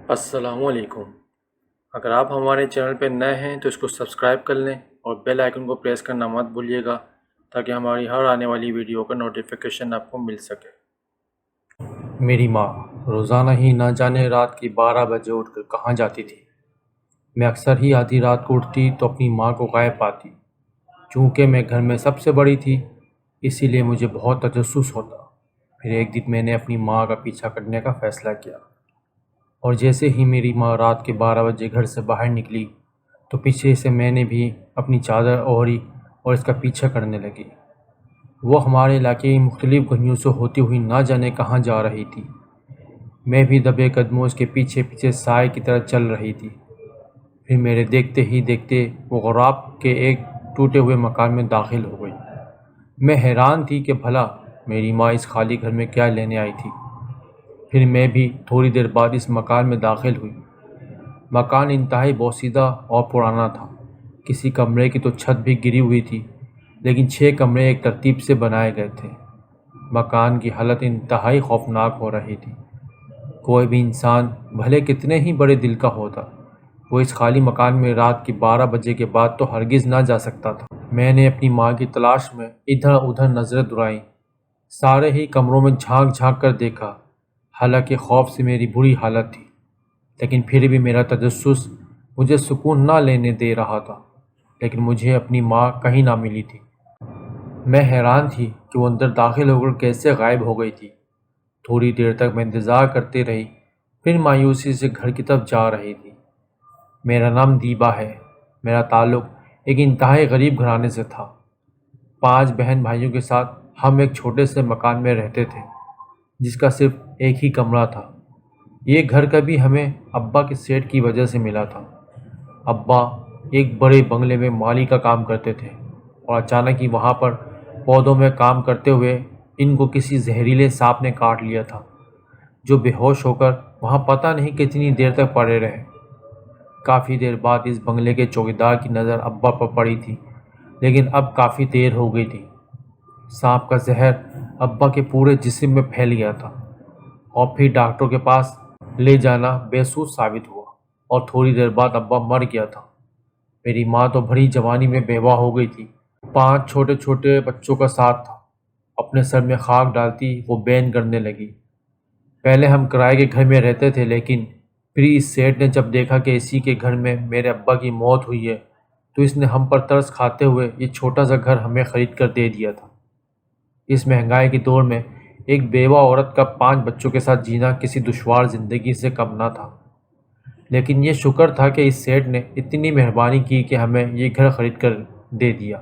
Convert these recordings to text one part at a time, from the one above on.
السلام علیکم۔ اگر آپ ہمارے چینل پہ نئے ہیں تو اس کو سبسکرائب کر لیں اور بیل آئیکن کو پریس کرنا مت بھولیے گا تاکہ ہماری ہر آنے والی ویڈیو کا نوٹیفیکیشن آپ کو مل سکے۔ میری ماں روزانہ ہی نہ جانے رات کی 12 بجے اٹھ کر کہاں جاتی تھی۔ میں اکثر ہی آدھی رات کو اٹھتی تو اپنی ماں کو غائب پاتی۔ چونکہ میں گھر میں سب سے بڑی تھی اسی لیے مجھے بہت تجسس ہوتا۔ پھر ایک دن میں نے اپنی ماں کا پیچھا کرنے کا فیصلہ کیا اور جیسے ہی میری ماں رات کے 12 بجے گھر سے باہر نکلی تو پیچھے سے میں نے بھی اپنی چادر اوڑھی اور اس کا پیچھا کرنے لگی۔ وہ ہمارے علاقے کی مختلف گلیوں سے ہوتی ہوئی نہ جانے کہاں جا رہی تھی۔ میں بھی دبے قدموں اس کے پیچھے پیچھے سائے کی طرح چل رہی تھی۔ پھر میرے دیکھتے ہی دیکھتے وہ غراب کے ایک ٹوٹے ہوئے مکان میں داخل ہو گئی۔ میں حیران تھی کہ بھلا میری ماں اس خالی گھر میں کیا لینے آئی تھی۔ پھر میں بھی تھوڑی دیر بعد اس مکان میں داخل ہوئی۔ مکان انتہائی بوسیدہ اور پرانا تھا۔ کسی کمرے کی تو چھت بھی گری ہوئی تھی لیکن 6 کمرے ایک ترتیب سے بنائے گئے تھے۔ مکان کی حالت انتہائی خوفناک ہو رہی تھی۔ کوئی بھی انسان بھلے کتنے ہی بڑے دل کا ہوتا وہ اس خالی مکان میں رات کی 12 بجے کے بعد تو ہرگز نہ جا سکتا تھا۔ میں نے اپنی ماں کی تلاش میں ادھر ادھر نظریں دوڑائیں، سارے ہی کمروں میں جھانک جھانک کر دیکھا۔ حالانکہ خوف سے میری بری حالت تھی لیکن پھر بھی میرا تجسس مجھے سکون نہ لینے دے رہا تھا۔ لیکن مجھے اپنی ماں کہیں نہ ملی تھی۔ میں حیران تھی کہ وہ اندر داخل ہو کر کیسے غائب ہو گئی تھی۔ تھوڑی دیر تک میں انتظار کرتے رہی، پھر مایوسی سے گھر کی طرف جا رہی تھی۔ میرا نام دیبا ہے۔ میرا تعلق ایک انتہائی غریب گھرانے سے تھا۔ 5 بہن بھائیوں کے ساتھ ہم ایک چھوٹے سے مکان میں رہتے تھے جس کا صرف ایک ہی کمرہ تھا۔ یہ گھر کبھی ہمیں ابا کے سیٹ کی وجہ سے ملا تھا۔ ابا ایک بڑے بنگلے میں مالی کا کام کرتے تھے اور اچانک ہی وہاں پر پودوں میں کام کرتے ہوئے ان کو کسی زہریلے سانپ نے کاٹ لیا تھا جو بے ہوش ہو کر وہاں پتہ نہیں کتنی دیر تک پڑے رہے۔ کافی دیر بعد اس بنگلے کے چوکیدار کی نظر ابا پر پڑی تھی لیکن اب کافی دیر ہو گئی تھی۔ سانپ کا زہر ابا کے پورے جسم میں پھیل گیا تھا اور پھر ڈاکٹر کے پاس لے جانا بے سود ثابت ہوا اور تھوڑی دیر بعد ابا مر گیا تھا۔ میری ماں تو بڑی جوانی میں بیوہ ہو گئی تھی۔ 5 چھوٹے چھوٹے بچوں کا ساتھ تھا۔ اپنے سر میں خاک ڈالتی وہ بین کرنے لگی۔ پہلے ہم کرائے کے گھر میں رہتے تھے لیکن پھر اس سیٹ نے جب دیکھا کہ اسی کے گھر میں میرے ابا کی موت ہوئی ہے تو اس نے ہم پر ترس کھاتے ہوئے یہ چھوٹا سا گھر ہمیں خرید کر دے دیا تھا۔ اس مہنگائی کے دور میں ایک بیوہ عورت کا 5 بچوں کے ساتھ جینا کسی دشوار زندگی سے کم نہ تھا، لیکن یہ شکر تھا کہ اس سیٹ نے اتنی مہربانی کی کہ ہمیں یہ گھر خرید کر دے دیا۔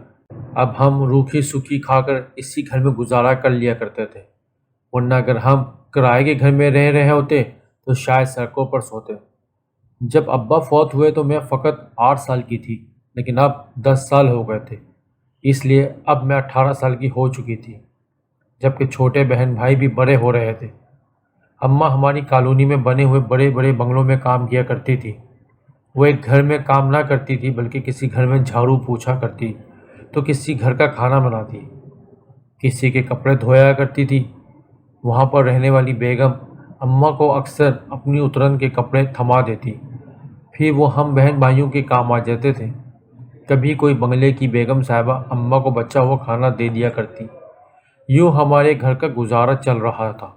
اب ہم روکھی سکھی کھا کر اسی گھر میں گزارا کر لیا کرتے تھے، ورنہ اگر ہم کرائے کے گھر میں رہ رہے ہوتے تو شاید سڑکوں پر سوتے۔ جب ابا فوت ہوئے تو میں فقط 8 سال کی تھی لیکن اب 10 سال ہو گئے تھے، اس لیے اب میں 18 سال کی ہو چکی تھی، جبکہ چھوٹے بہن بھائی بھی بڑے ہو رہے تھے۔ اماں ہماری کالونی میں بنے ہوئے بڑے بڑے بنگلوں میں کام کیا کرتی تھی۔ وہ ایک گھر میں کام نہ کرتی تھی بلکہ کسی گھر میں جھاڑو پوچھا کرتی تو کسی گھر کا کھانا بناتی، کسی کے کپڑے دھویا کرتی تھی۔ وہاں پر رہنے والی بیگم اماں کو اکثر اپنی اترن کے کپڑے تھما دیتی، پھر وہ ہم بہن بھائیوں کے کام آ جاتے تھے۔ کبھی کوئی بنگلے کی بیگم صاحبہ اماں کو بچا ہوا کھانا دے دیا کرتی۔ یوں ہمارے گھر کا گزارا چل رہا تھا۔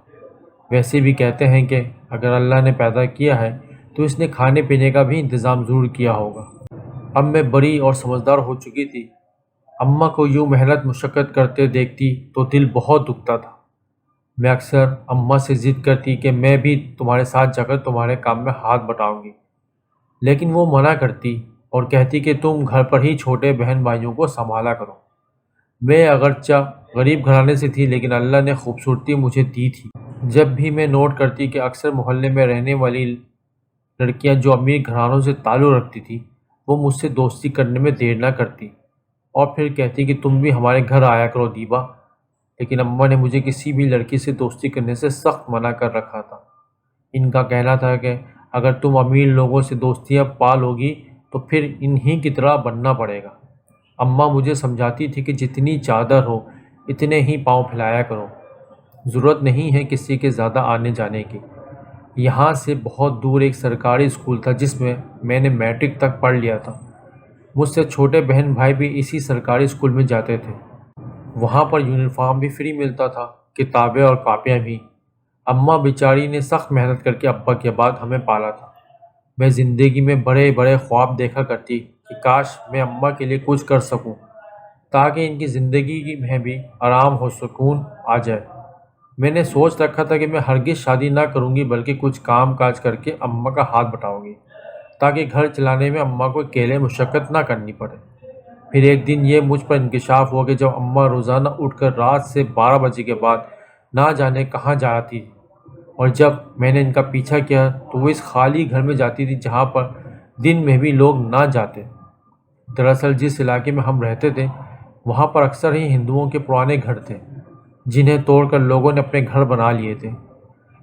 ویسے بھی کہتے ہیں کہ اگر اللہ نے پیدا کیا ہے تو اس نے کھانے پینے کا بھی انتظام ضرور کیا ہوگا۔ اب میں بڑی اور سمجھدار ہو چکی تھی۔ اماں کو یوں محنت مشقت کرتے دیکھتی تو دل بہت دکھتا تھا۔ میں اکثر اماں سے ضد کرتی کہ میں بھی تمہارے ساتھ جا کر تمہارے کام میں ہاتھ بٹاؤں گی، لیکن وہ منع کرتی اور کہتی کہ تم گھر پر ہی چھوٹے بہن بھائیوں کو سنبھالا کرو۔ میں اگرچہ غریب گھرانے سے تھی لیکن اللہ نے خوبصورتی مجھے دی تھی۔ جب بھی میں نوٹ کرتی کہ اکثر محلے میں رہنے والی لڑکیاں جو امیر گھرانوں سے تعلق رکھتی تھیں وہ مجھ سے دوستی کرنے میں دیر نہ کرتی اور پھر کہتی کہ تم بھی ہمارے گھر آیا کرو دیبا، لیکن اماں نے مجھے کسی بھی لڑکی سے دوستی کرنے سے سخت منع کر رکھا تھا۔ ان کا کہنا تھا کہ اگر تم امیر لوگوں سے دوستیاں پا لو گی تو پھر انہی کی طرح بننا پڑے گا۔ اماں مجھے سمجھاتی تھی کہ جتنی چادر ہو اتنے ہی پاؤں پھیلایا کرو، ضرورت نہیں ہے کسی کے زیادہ آنے جانے کی۔ یہاں سے بہت دور ایک سرکاری اسکول تھا جس میں نے میٹرک تک پڑھ لیا تھا۔ مجھ سے چھوٹے بہن بھائی بھی اسی سرکاری اسکول میں جاتے تھے۔ وہاں پر یونیفارم بھی فری ملتا تھا، کتابیں اور کاپیاں بھی۔ اماں بیچاری نے سخت محنت کر کے ابا کے بعد ہمیں پالا تھا۔ میں زندگی میں بڑے بڑے خواب دیکھا کرتی کہ کاش میں اماں کے لیے کچھ کر سکوں تاکہ ان کی زندگی میں بھی آرام و سکون آ جائے۔ میں نے سوچ رکھا تھا کہ میں ہرگز شادی نہ کروں گی بلکہ کچھ کام کاج کر کے اماں کا ہاتھ بٹاؤں گی تاکہ گھر چلانے میں اماں کو اکیلے مشقت نہ کرنی پڑے۔ پھر ایک دن یہ مجھ پر انکشاف ہوا کہ جب اماں روزانہ اٹھ کر رات سے 12 بجے کے بعد نہ جانے کہاں جاتی تھی، اور جب میں نے ان کا پیچھا کیا تو وہ اس خالی گھر میں جاتی تھی جہاں پر دن میں بھی لوگ نہ جاتے۔ دراصل جس علاقے میں ہم رہتے تھے وہاں پر اکثر ہی ہندوؤں کے پرانے گھر تھے جنہیں توڑ کر لوگوں نے اپنے گھر بنا لیے تھے۔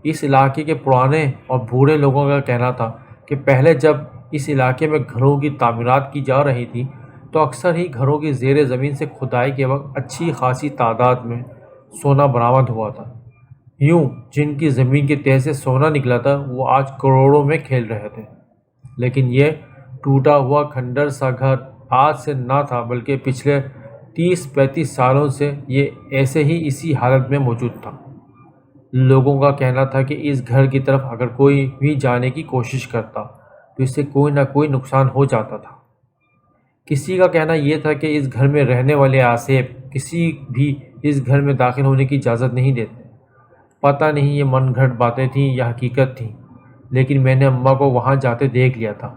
اس علاقے کے پرانے اور بوڑھے لوگوں کا کہنا تھا کہ پہلے جب اس علاقے میں گھروں کی تعمیرات کی جا رہی تھی تو اکثر ہی گھروں کی زیر زمین سے کھدائی کے وقت اچھی خاصی تعداد میں سونا برآمد ہوا تھا۔ یوں جن کی زمین کی تہ سے سونا نکلا تھا وہ آج کروڑوں میں کھیل رہے تھے۔ لیکن یہ ٹوٹا ہوا کھنڈر سا گھر آج سے نہ تھا بلکہ پچھلے 30-35 سالوں سے یہ ایسے ہی اسی حالت میں موجود تھا۔ لوگوں کا کہنا تھا کہ اس گھر کی طرف اگر کوئی بھی جانے کی کوشش کرتا تو اس سے کوئی نہ کوئی نقصان ہو جاتا تھا۔ کسی کا کہنا یہ تھا کہ اس گھر میں رہنے والے آسیب کسی بھی اس گھر میں داخل ہونے کی اجازت نہیں دیتے۔ پتہ نہیں یہ من گھڑت باتیں تھیں یا حقیقت تھیں، لیکن میں نے اماں کو وہاں جاتے دیکھ لیا تھا،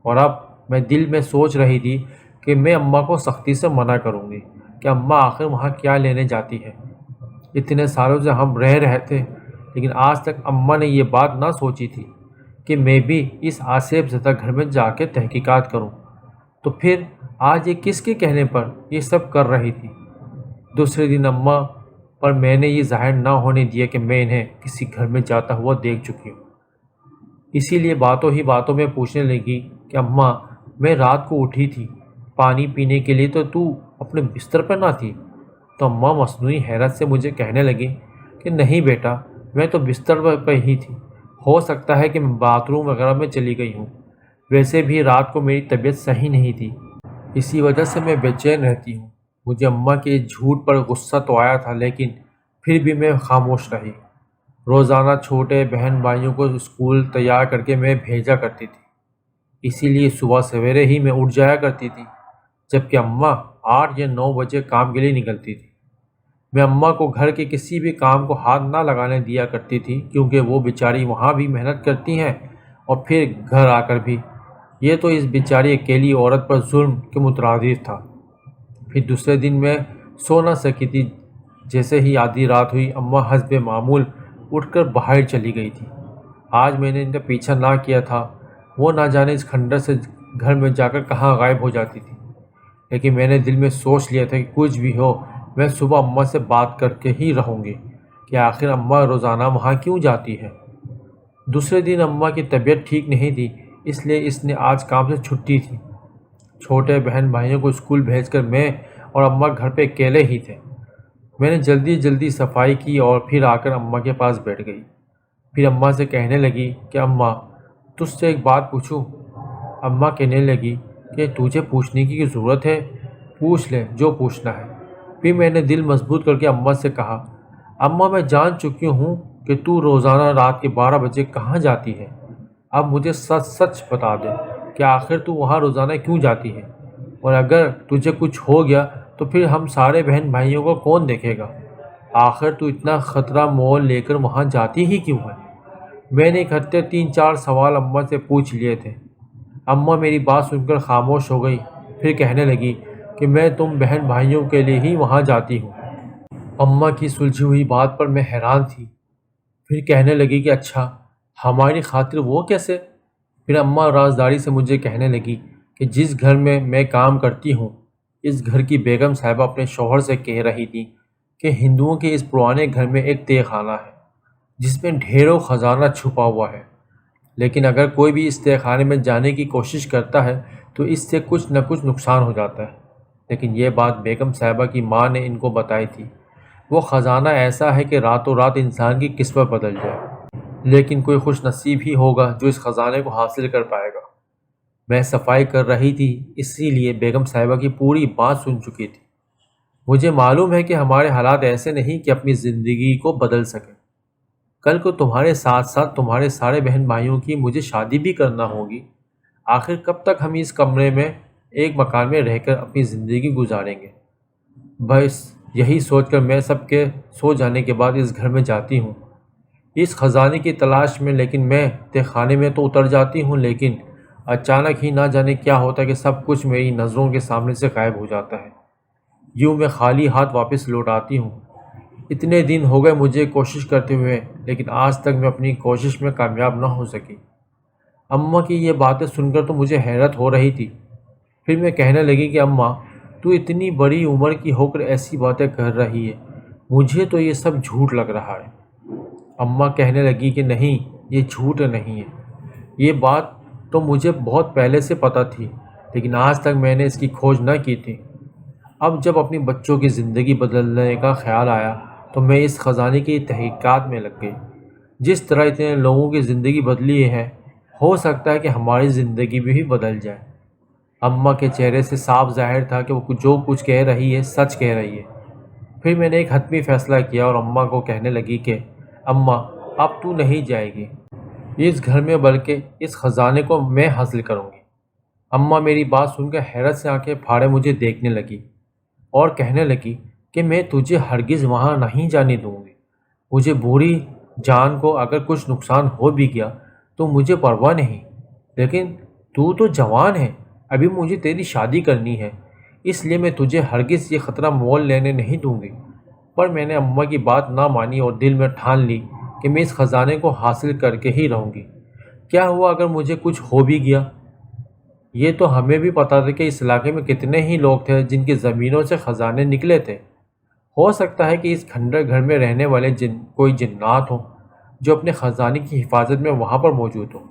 اور اب میں دل میں سوچ رہی تھی کہ میں اماں کو سختی سے منع کروں گی کہ اماں آخر وہاں کیا لینے جاتی ہے۔ اتنے سالوں سے ہم رہ رہے تھے لیکن آج تک اماں نے یہ بات نہ سوچی تھی کہ میں بھی اس آسیب زدہ گھر میں جا کے تحقیقات کروں، تو پھر آج یہ کس کے کہنے پر یہ سب کر رہی تھی۔ دوسرے دن اماں پر میں نے یہ ظاہر نہ ہونے دیا کہ میں انہیں کسی گھر میں جاتا ہوا دیکھ چکی ہوں، اسی لیے باتوں ہی باتوں میں پوچھنے لگی کہ اماں میں رات کو اٹھی تھی پانی پینے کے لیے تو اپنے بستر پر نہ تھی؟ تو اماں مصنوعی حیرت سے مجھے کہنے لگی کہ نہیں بیٹا، میں تو بستر پر ہی تھی، ہو سکتا ہے کہ میں باتھ روم وغیرہ میں چلی گئی ہوں، ویسے بھی رات کو میری طبیعت صحیح نہیں تھی، اسی وجہ سے میں بے چین رہتی ہوں۔ مجھے اماں کے اس جھوٹ پر غصہ تو آیا تھا لیکن پھر بھی میں خاموش رہی۔ روزانہ چھوٹے بہن بھائیوں کو اسکول تیار کر کے میں بھیجا کرتی تھی، اسی لیے صبح سویرے ہی میں اٹھ جایا کرتی تھی، جبکہ اماں 8 یا 9 بجے کام کے لیے نکلتی تھی۔ میں اماں کو گھر کے کسی بھی کام کو ہاتھ نہ لگانے دیا کرتی تھی کیونکہ وہ بیچاری وہاں بھی محنت کرتی ہیں اور پھر گھر آ کر بھی۔ یہ تو اس بیچاری اکیلی عورت پر ظلم کے مترادف تھا۔ پھر دوسرے دن میں سو نہ سکی تھی، جیسے ہی آدھی رات ہوئی اماں حسب معمول اٹھ کر باہر چلی گئی تھی۔ آج میں نے ان کا پیچھا نہ کیا تھا، وہ نہ جانے اس کھنڈر سے گھر میں جا کر کہاں غائب ہو جاتی تھی، لیکن میں نے دل میں سوچ لیا تھا کہ کچھ بھی ہو میں صبح اماں سے بات کر کے ہی رہوں گی کہ آخر اماں روزانہ وہاں کیوں جاتی ہے۔ دوسرے دن اماں کی طبیعت ٹھیک نہیں تھی، اس لیے اس نے آج کام سے چھٹی تھی۔ چھوٹے بہن بھائیوں کو اسکول بھیج کر میں اور اماں گھر پہ اکیلے ہی تھے۔ میں نے جلدی صفائی کی اور پھر آ کر اماں کے پاس بیٹھ گئی۔ پھر اماں سے کہنے لگی کہ اماں تجھ سے ایک بات پوچھوں؟ اماں کہنے لگی کہ تجھے پوچھنے کی ضرورت ہے، پوچھ لے جو پوچھنا ہے۔ پھر میں نے دل مضبوط کر کے اماں سے کہا، اماں میں جان چکی ہوں کہ تو روزانہ رات کے 12 بجے کہاں جاتی ہے، اب مجھے سچ بتا دے کہ آخر تو وہاں روزانہ کیوں جاتی ہے، اور اگر تجھے کچھ ہو گیا تو پھر ہم سارے بہن بھائیوں کو کون دیکھے گا؟ آخر تو اتنا خطرہ مول لے کر وہاں جاتی ہی کیوں ہے؟ میں نے اکٹھے 3-4 سوال اماں سے پوچھ لیے تھے۔ اماں میری بات سن کر خاموش ہو گئی، پھر کہنے لگی کہ میں تم بہن بھائیوں کے لیے ہی وہاں جاتی ہوں۔ اماں کی سلجھی ہوئی بات پر میں حیران تھی، پھر کہنے لگی کہ اچھا ہماری خاطر وہ کیسے؟ پھر اماں رازداری سے مجھے کہنے لگی کہ جس گھر میں میں کام کرتی ہوں اس گھر کی بیگم صاحبہ اپنے شوہر سے کہہ رہی تھی کہ ہندوؤں کے اس پرانے گھر میں ایک تہ خانہ ہے جس میں ڈھیروں خزانہ چھپا ہوا ہے، لیکن اگر کوئی بھی اس تہ خانے میں جانے کی کوشش کرتا ہے تو اس سے کچھ نہ کچھ نقصان ہو جاتا ہے۔ لیکن یہ بات بیگم صاحبہ کی ماں نے ان کو بتائی تھی۔ وہ خزانہ ایسا ہے کہ راتوں رات انسان کی قسمت بدل جائے۔ لیکن کوئی خوش نصیب ہی ہوگا جو اس خزانے کو حاصل کر پائے گا۔ میں صفائی کر رہی تھی، اسی لیے بیگم صاحبہ کی پوری بات سن چکی تھی۔ مجھے معلوم ہے کہ ہمارے حالات ایسے نہیں کہ اپنی زندگی کو بدل سکیں۔ کل کو تمہارے ساتھ ساتھ تمہارے سارے بہن بھائیوں کی مجھے شادی بھی کرنا ہوگی۔ آخر کب تک ہم اس کمرے میں ایک مکان میں رہ کر اپنی زندگی گزاریں گے؟ بس یہی سوچ کر میں سب کے سو جانے کے بعد اس گھر میں جاتی ہوں اس خزانے کی تلاش میں، لیکن میں تہ خانے میں تو اتر جاتی ہوں، لیکن اچانک ہی نہ جانے کیا ہوتا ہے کہ سب کچھ میری نظروں کے سامنے سے غائب ہو جاتا ہے۔ یوں میں خالی ہاتھ واپس لوٹ آتی ہوں۔ اتنے دن ہو گئے مجھے کوشش کرتے ہوئے، لیکن آج تک میں اپنی کوشش میں کامیاب نہ ہو سکی۔ اماں کی یہ باتیں سن کر تو مجھے حیرت ہو رہی تھی۔ پھر میں کہنے لگی کہ اماں، تو اتنی بڑی عمر کی ہو کر ایسی باتیں کر رہی ہے، مجھے تو یہ سب جھوٹ لگ رہا ہے۔ اماں کہنے لگی کہ نہیں، یہ جھوٹ نہیں ہے، یہ بات تو مجھے بہت پہلے سے پتہ تھی، لیکن آج تک میں نے اس کی کھوج نہ کی تھی۔ اب جب اپنی بچوں کی زندگی بدلنے کا خیال آیا تو میں اس خزانے کی تحقیقات میں لگ گئی۔ جس طرح اتنے لوگوں کی زندگی بدلی ہے، ہو سکتا ہے کہ ہماری زندگی بھی بدل جائے۔ اماں کے چہرے سے صاف ظاہر تھا کہ وہ جو کچھ کہہ رہی ہے سچ کہہ رہی ہے۔ پھر میں نے ایک حتمی فیصلہ کیا اور اماں کو کہنے لگی کہ اماں، اب تو نہیں جائے گی اس گھر میں، بلکہ اس خزانے کو میں حاصل کروں گی۔ اماں میری بات سن کر حیرت سے آنکھیں پھاڑے مجھے دیکھنے لگی اور کہنے لگی کہ میں تجھے ہرگز وہاں نہیں جانے دوں گی۔ مجھے بوڑھی جان کو اگر کچھ نقصان ہو بھی گیا تو مجھے پرواہ نہیں، لیکن تو جوان ہے، ابھی مجھے تیری شادی کرنی ہے، اس لیے میں تجھے ہرگز یہ خطرہ مول لینے نہیں دوں گی۔ پر میں نے اماں کی بات نہ مانی اور دل میں ٹھان لی کہ میں اس خزانے کو حاصل کر کے ہی رہوں گی۔ کیا ہوا اگر مجھے کچھ ہو بھی گیا؟ یہ تو ہمیں بھی پتا تھا کہ اس علاقے میں کتنے ہی لوگ تھے جن کی زمینوں سے خزانے نکلے تھے۔ ہو سکتا ہے کہ اس کھنڈر گھر میں رہنے والے کوئی جنات ہوں جو اپنے خزانے کی حفاظت میں وہاں پر موجود ہوں۔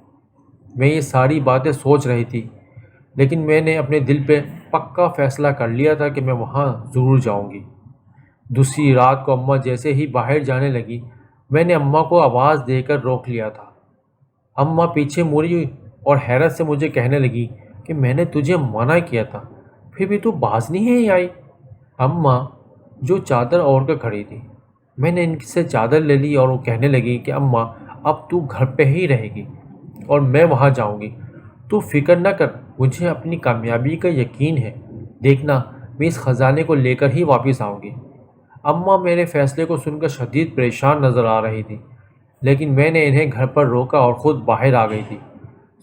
میں یہ ساری باتیں سوچ رہی تھی، لیکن میں نے اپنے دل پہ پکا فیصلہ کر لیا تھا کہ میں وہاں ضرور جاؤں گی۔ دوسری رات کو اماں جیسے ہی باہر جانے لگی، میں نے اماں کو آواز دے کر روک لیا تھا۔ اماں پیچھے مڑی اور حیرت سے مجھے کہنے لگی کہ میں نے تجھے منع کیا تھا، پھر بھی تو باز نہیں آئی۔ اماں جو چادر اوڑھ کر کھڑی تھی، میں نے ان سے چادر لے لی اور وہ کہنے لگی کہ اماں، اب تو گھر پہ ہی رہے گی اور میں وہاں جاؤں گی۔ تو فکر نہ کر، مجھے اپنی کامیابی کا یقین ہے، دیکھنا میں اس خزانے کو لے کر ہی واپس آؤں گی۔ اماں میرے فیصلے کو سن کر شدید پریشان نظر آ رہی تھی، لیکن میں نے انہیں گھر پر روکا اور خود باہر آ گئی تھی۔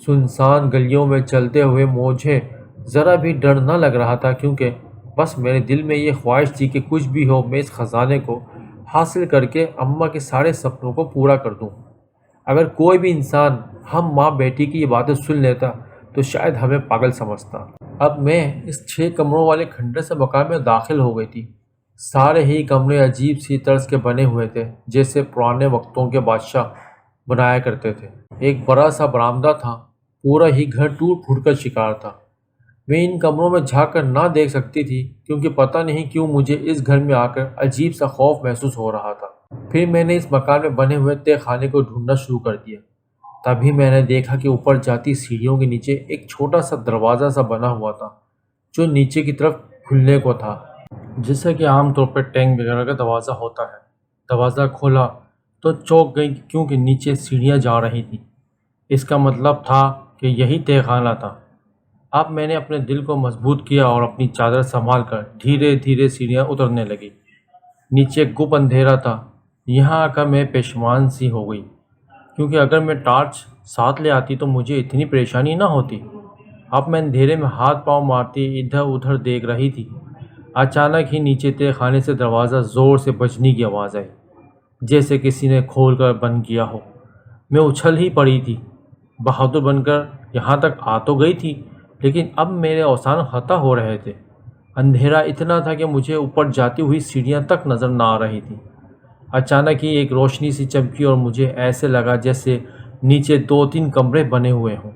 سنسان گلیوں میں چلتے ہوئے مجھے ذرا بھی ڈر نہ لگ رہا تھا، کیونکہ بس میرے دل میں یہ خواہش تھی کہ کچھ بھی ہو میں اس خزانے کو حاصل کر کے اماں کے سارے سپنوں کو پورا کر دوں۔ اگر کوئی بھی انسان ہم ماں بیٹی کی یہ باتیں سن لیتا تو شاید ہمیں پاگل سمجھتا۔ اب میں اس 6 کمروں والے کھنڈر سے مکان میں داخل ہو گئی تھی۔ سارے ہی کمرے عجیب سی طرز کے بنے ہوئے تھے، جیسے پرانے وقتوں کے بادشاہ بنایا کرتے تھے۔ ایک بڑا سا برآمدہ تھا، پورا ہی گھر ٹوٹ پھوٹ کر شکار تھا۔ میں ان کمروں میں جھانک کر نہ دیکھ سکتی تھی، کیونکہ پتہ نہیں کیوں مجھے اس گھر میں آ کر عجیب سا خوف محسوس ہو رہا تھا۔ پھر میں نے اس مکان میں بنے ہوئے تہ خانے کو ڈھونڈنا شروع کر دیا۔ تبھی میں نے دیکھا کہ اوپر جاتی سیڑھیوں کے نیچے ایک چھوٹا سا دروازہ سا بنا ہوا تھا، جو نیچے کی طرف کھلنے کو تھا، جیسا کہ عام طور پر ٹینک وغیرہ کا دروازہ ہوتا ہے۔ دروازہ کھولا تو چونک گئی، کیونکہ نیچے سیڑھیاں جا رہی تھیں۔ اس کا مطلب تھا کہ یہی تہ خانہ تھا۔ اب میں نے اپنے دل کو مضبوط کیا اور اپنی چادر سنبھال کر دھیرے دھیرے سیڑھیاں اترنے لگی۔ نیچے گپ اندھیرا تھا۔ یہاں آ کر میں پشیمان سی ہو گئی، کیونکہ اگر میں ٹارچ ساتھ لے آتی تو مجھے اتنی پریشانی نہ ہوتی۔ اب میں اندھیرے میں ہاتھ پاؤں مارتی ادھر ادھر دیکھ رہی تھی۔ اچانک ہی نیچے تہ خانے سے دروازہ زور سے بجنے کی آواز آئی، جیسے کسی نے کھول کر بند کیا ہو۔ میں اچھل ہی پڑی تھی۔ بہادر بن کر یہاں تک آ تو گئی تھی، لیکن اب میرے اوزان خطا ہو رہے تھے۔ اندھیرا اتنا تھا کہ مجھے اوپر جاتی ہوئی سیڑھیاں تک نظر نہ آ رہی تھی۔ اچانک ہی ایک روشنی سی چمکی اور مجھے ایسے لگا جیسے نیچے 2-3 کمرے بنے ہوئے ہوں۔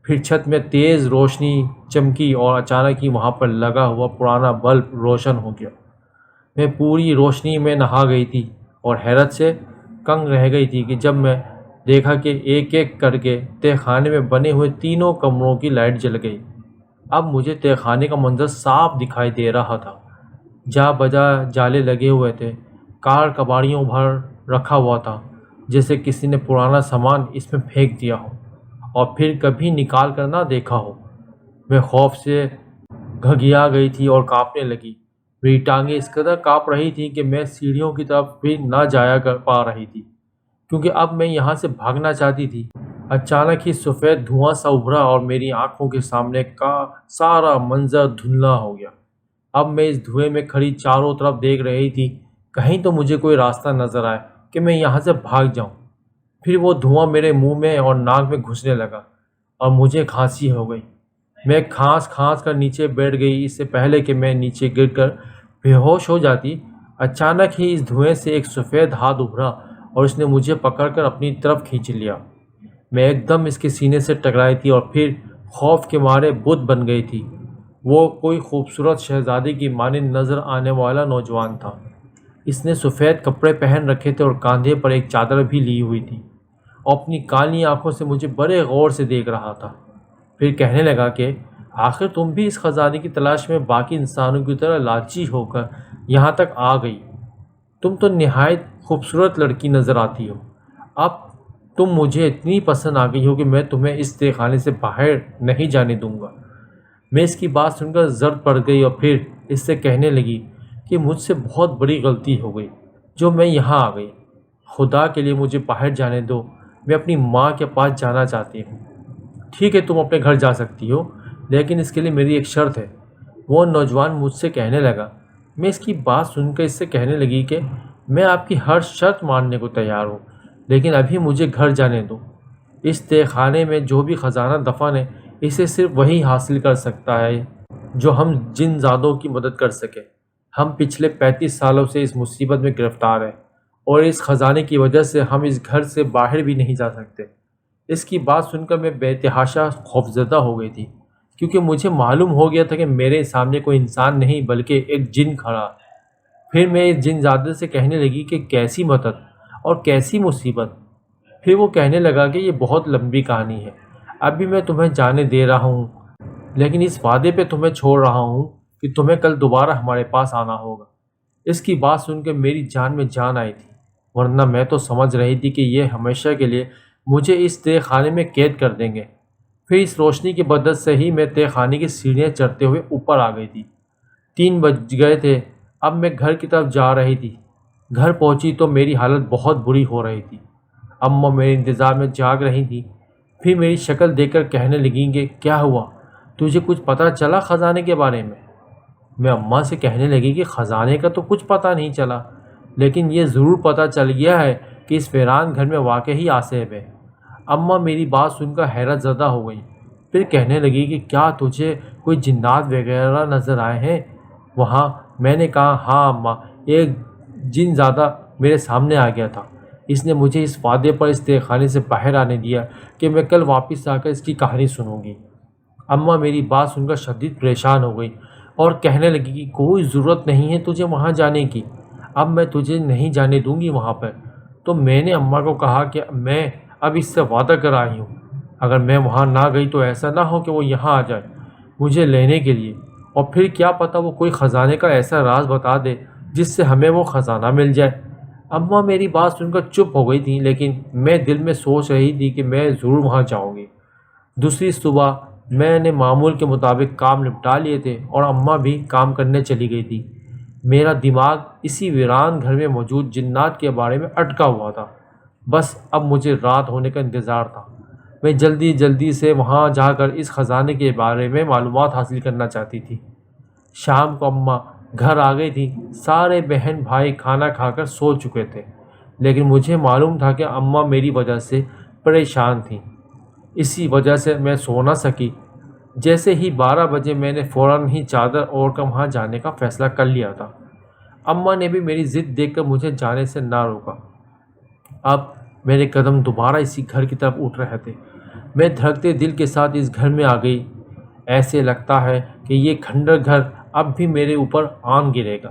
پھر چھت میں تیز روشنی چمکی اور اچانک ہی وہاں پر لگا ہوا پرانا بلب روشن ہو گیا۔ میں پوری روشنی میں نہا گئی تھی اور حیرت سے کنگ رہ گئی تھی کہ جب میں دیکھا کہ ایک ایک کر کے تہہ خانے میں بنے ہوئے تینوں کمروں کی لائٹ جل گئی۔ اب مجھے تہہ خانے کا منظر صاف دکھائی دے رہا تھا۔ جا بجا جالے لگے ہوئے تھے، کار کباڑیوں بھر رکھا ہوا تھا، جیسے کسی نے پرانا سامان اس میں پھینک دیا ہو اور پھر کبھی نکال کر نہ دیکھا ہو۔ میں خوف سے گھگیا گئی تھی اور کانپنے لگی۔ میری ٹانگیں اس قدر کانپ رہی تھیں کہ میں سیڑھیوں کی طرف بھی نہ جایا کر پا رہی تھی، کیونکہ اب میں یہاں سے بھاگنا چاہتی تھی۔ اچانک ہی سفید دھواں سا ابھرا اور میری آنکھوں کے سامنے کا سارا منظر دھندلا ہو گیا۔ اب میں اس دھوئیں میں کھڑی چاروں طرف دیکھ رہی تھی، کہیں تو مجھے کوئی راستہ نظر آئے کہ میں یہاں سے بھاگ جاؤں۔ پھر وہ دھواں میرے منہ میں اور ناک میں گھسنے لگا اور مجھے کھانسی ہو گئی۔ میں کھانس کر نیچے بیٹھ گئی۔ اس سے پہلے کہ میں نیچے گر کر بے ہوش ہو جاتی، اچانک ہی اس دھوئیں سے ایک سفید ہاتھ ابھرا اور اس نے مجھے پکڑ کر اپنی طرف کھینچ لیا۔ میں ایک دم اس کے سینے سے ٹکرائی تھی اور پھر خوف کے مارے بت بن گئی تھی۔ وہ کوئی خوبصورت شہزادی کی مانند نظر آنے والا نوجوان تھا۔ اس نے سفید کپڑے پہن رکھے تھے اور کاندھے پر ایک چادر بھی لی ہوئی تھی، اور اپنی کالی آنکھوں سے مجھے بڑے غور سے دیکھ رہا تھا۔ پھر کہنے لگا کہ آخر تم بھی اس خزانے کی تلاش میں باقی انسانوں کی طرح لالچی ہو کر یہاں تک آ گئی۔ تم تو نہایت خوبصورت لڑکی نظر آتی ہو۔ اب تم مجھے اتنی پسند آ گئی ہو کہ میں تمہیں اس تہہ خانے سے باہر نہیں جانے دوں گا۔ میں اس کی بات سن کر زرد پڑ گئی اور پھر اس سے کہنے لگی کہ مجھ سے بہت بڑی غلطی ہو گئی جو میں یہاں آ گئی۔ خدا کے لیے مجھے باہر جانے دو، میں اپنی ماں کے پاس جانا چاہتی ہوں۔ ٹھیک ہے، تم اپنے گھر جا سکتی ہو، لیکن اس کے لیے میری ایک شرط ہے، وہ نوجوان مجھ سے کہنے لگا۔ میں اس کی بات سن کر اس سے کہنے لگی کہ میں آپ کی ہر شرط ماننے کو تیار ہوں، لیکن ابھی مجھے گھر جانے دو۔ اس تہہ خانے میں جو بھی خزانہ دفن ہے، اسے صرف وہی حاصل کر سکتا ہے جو ہم جن زادوں کی مدد کر سکے۔ ہم پچھلے 35 سالوں سے اس مصیبت میں گرفتار ہیں، اور اس خزانے کی وجہ سے ہم اس گھر سے باہر بھی نہیں جا سکتے۔ اس کی بات سن کر میں بے تحاشا خوفزدہ ہو گئی تھی، کیونکہ مجھے معلوم ہو گیا تھا کہ میرے سامنے کوئی انسان نہیں بلکہ ایک جن کھڑا۔ پھر میں اس جن زادے سے کہنے لگی کہ کیسی مدد اور کیسی مصیبت؟ پھر وہ کہنے لگا کہ یہ بہت لمبی کہانی ہے، ابھی میں تمہیں جانے دے رہا ہوں، لیکن اس وعدے پہ تمہیں چھوڑ رہا ہوں کہ تمہیں کل دوبارہ ہمارے پاس آنا ہوگا۔ اس کی بات سن کے میری جان میں جان آئی تھی، ورنہ میں تو سمجھ رہی تھی کہ یہ ہمیشہ کے لیے مجھے اس تہہ خانے میں قید کر دیں گے۔ پھر اس روشنی کی مدد سے ہی میں تہہ خانے کی سیڑھیاں چڑھتے ہوئے اوپر آ گئی تھی۔ 3 بج گئے تھے۔ اب میں گھر کی طرف جا رہی تھی۔ گھر پہنچی تو میری حالت بہت بری ہو رہی تھی۔ اماں میرے انتظار میں جاگ رہی تھی۔ پھر میری شکل دیکھ کر کہنے لگیں کہ کیا ہوا، تجھے کچھ پتہ چلا خزانے کے بارے میں؟ میں اماں سے کہنے لگی کہ خزانے کا تو کچھ پتہ نہیں چلا، لیکن یہ ضرور پتہ چل گیا ہے کہ اس ویران گھر میں واقعی آصف ہے۔ اماں میری بات سن کر حیرت زدہ ہو گئی۔ پھر کہنے لگی کہ کیا تجھے کوئی جنات وغیرہ نظر آئے ہیں وہاں؟ میں نے کہا ہاں اماں، ایک جن زادہ میرے سامنے آ گیا تھا۔ اس نے مجھے اس وعدے پر اس تہہ خانے سے باہر آنے دیا کہ میں کل واپس آ کر اس کی کہانی سنوں گی۔ اماں میری بات سن کر شدید پریشان ہو گئی اور کہنے لگی کہ کوئی ضرورت نہیں ہے تجھے وہاں جانے کی، اب میں تجھے نہیں جانے دوں گی وہاں پر۔ تو میں نے اماں کو کہا کہ میں اب اس سے وعدہ کر آئی ہوں، اگر میں وہاں نہ گئی تو ایسا نہ ہو کہ وہ یہاں آ جائے مجھے لینے کے لیے، اور پھر کیا پتہ وہ کوئی خزانے کا ایسا راز بتا دے جس سے ہمیں وہ خزانہ مل جائے۔ اماں میری بات سن کر چپ ہو گئی تھیں، لیکن میں دل میں سوچ رہی تھی کہ میں ضرور وہاں جاؤں گی۔ دوسری صبح میں نے معمول کے مطابق کام نپٹا لیے تھے اور اماں بھی کام کرنے چلی گئی تھی۔ میرا دماغ اسی ویران گھر میں موجود جنات کے بارے میں اٹکا ہوا تھا۔ بس اب مجھے رات ہونے کا انتظار تھا۔ میں جلدی سے وہاں جا کر اس خزانے کے بارے میں معلومات حاصل کرنا چاہتی تھی۔ شام کو اماں گھر آ گئی تھی۔ سارے بہن بھائی کھانا کھا کر سو چکے تھے، لیکن مجھے معلوم تھا کہ اماں میری وجہ سے پریشان تھیں، اسی وجہ سے میں سو نہ سکی۔ جیسے ہی 12 بجے میں نے فوراً ہی چادر اوڑھ کر وہاں جانے کا فیصلہ کر لیا تھا۔ اماں نے بھی میری ضد دیکھ کر مجھے جانے سے نہ روکا۔ اب میرے قدم دوبارہ اسی گھر کی طرف اٹھ رہے تھے۔ میں دھڑکتے دل کے ساتھ اس گھر میں آ گئی۔ ایسے لگتا ہے کہ یہ کھنڈر گھر اب بھی میرے اوپر آن گرے گا۔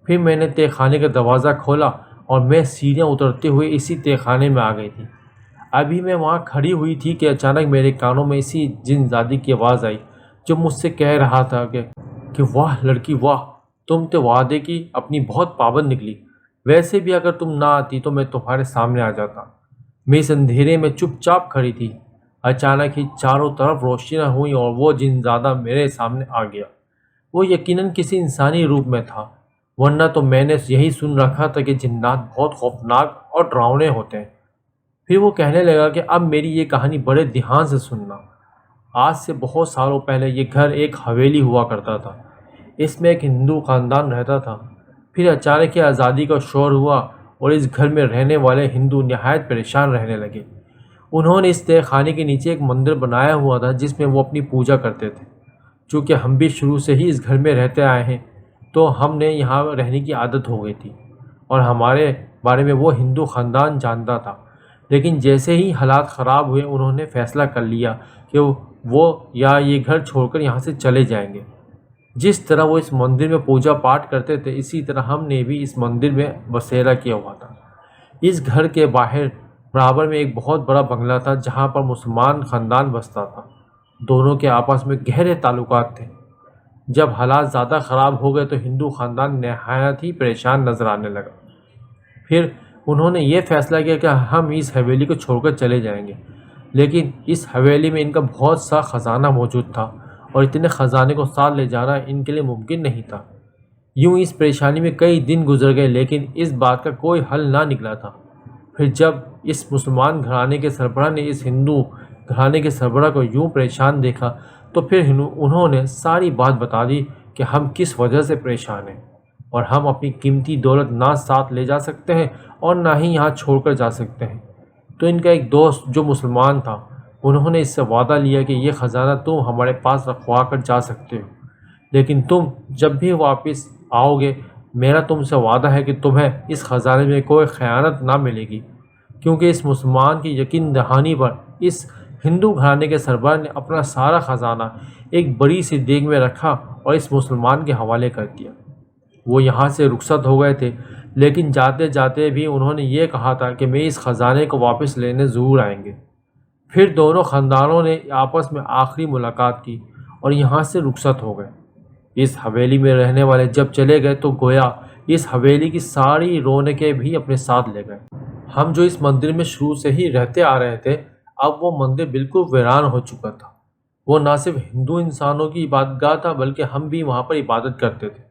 پھر میں نے تہہ خانے کا دروازہ کھولا اور میں سیڑھیاں اترتے ہوئے اسی تہہ خانے میں آ گئی تھی۔ ابھی میں وہاں کھڑی ہوئی تھی کہ اچانک میرے کانوں میں اسی جن زادی کی آواز آئی جو مجھ سے کہہ رہا تھا کہ واہ لڑکی واہ، تم تو وعدے کی اپنی بہت پابند نکلی، ویسے بھی اگر تم نہ آتی تو میں تمہارے سامنے آ جاتا۔ میں اس اندھیرے میں چپ چاپ کھڑی تھی، اچانک ہی چاروں طرف روشنیاں ہوئیں اور وہ جن زادہ میرے سامنے آ گیا۔ وہ یقیناً کسی انسانی روپ میں تھا، ورنہ تو میں نے یہی سن رکھا تھا کہ جنات بہت خوفناک اور ڈراؤنے ہوتے ہیں۔ پھر وہ کہنے لگا کہ اب میری یہ کہانی بڑے دھیان سے سننا۔ آج سے بہت سالوں پہلے یہ گھر ایک حویلی ہوا کرتا تھا، اس میں ایک ہندو خاندان رہتا تھا۔ پھر اچانک ہی آزادی کا شور ہوا اور اس گھر میں رہنے والے ہندو نہایت پریشان رہنے لگے۔ انہوں نے اس تہہ خانے کے نیچے ایک مندر بنایا ہوا تھا جس میں وہ اپنی پوجا کرتے تھے۔ چونکہ ہم بھی شروع سے ہی اس گھر میں رہتے آئے ہیں تو ہم نے یہاں رہنے کی عادت ہو گئی تھی اور ہمارے بارے میں وہ ہندو خاندان جانتا تھا۔ لیکن جیسے ہی حالات خراب ہوئے انہوں نے فیصلہ کر لیا کہ وہ یا یہ گھر چھوڑ کر یہاں سے چلے جائیں گے۔ جس طرح وہ اس مندر میں پوجا پاٹ کرتے تھے اسی طرح ہم نے بھی اس مندر میں بسیرا کیا ہوا تھا۔ اس گھر کے باہر برابر میں ایک بہت بڑا بنگلہ تھا جہاں پر مسلمان خاندان بستا تھا۔ دونوں کے آپس میں گہرے تعلقات تھے۔ جب حالات زیادہ خراب ہو گئے تو ہندو خاندان نہایت ہی پریشان نظر آنے لگا۔ پھر انہوں نے یہ فیصلہ کیا کہ ہم اس حویلی کو چھوڑ کر چلے جائیں گے، لیکن اس حویلی میں ان کا بہت سا خزانہ موجود تھا اور اتنے خزانے کو ساتھ لے جانا ان کے لیے ممکن نہیں تھا۔ یوں اس پریشانی میں کئی دن گزر گئے لیکن اس بات کا کوئی حل نہ نکلا تھا۔ پھر جب اس مسلمان گھرانے کے سربراہ نے اس ہندو گھرانے کے سربراہ کو یوں پریشان دیکھا تو پھر انہوں نے ساری بات بتا دی کہ ہم کس وجہ سے پریشان ہیں اور ہم اپنی قیمتی دولت نہ ساتھ لے جا سکتے ہیں اور نہ ہی یہاں چھوڑ کر جا سکتے ہیں۔ تو ان کا ایک دوست جو مسلمان تھا انہوں نے اس سے وعدہ لیا کہ یہ خزانہ تم ہمارے پاس رکھوا کر جا سکتے ہو، لیکن تم جب بھی واپس آؤ گے میرا تم سے وعدہ ہے کہ تمہیں اس خزانے میں کوئی خیانت نہ ملے گی، کیونکہ اس مسلمان کی یقین دہانی پر اس ہندو گھرانے کے سربراہ نے اپنا سارا خزانہ ایک بڑی سی دیگ میں رکھا اور اس مسلمان کے حوالے کر دیا۔ وہ یہاں سے رخصت ہو گئے تھے لیکن جاتے جاتے بھی انہوں نے یہ کہا تھا کہ میں اس خزانے کو واپس لینے ضرور آئیں گے۔ پھر دونوں خاندانوں نے آپس میں آخری ملاقات کی اور یہاں سے رخصت ہو گئے۔ اس حویلی میں رہنے والے جب چلے گئے تو گویا اس حویلی کی ساری رونقیں بھی اپنے ساتھ لے گئے۔ ہم جو اس مندر میں شروع سے ہی رہتے آ رہے تھے اب وہ مندر بالکل ویران ہو چکا تھا۔ وہ نہ صرف ہندو انسانوں کی عبادت گاہ تھا بلکہ ہم بھی وہاں پر عبادت کرتے تھے۔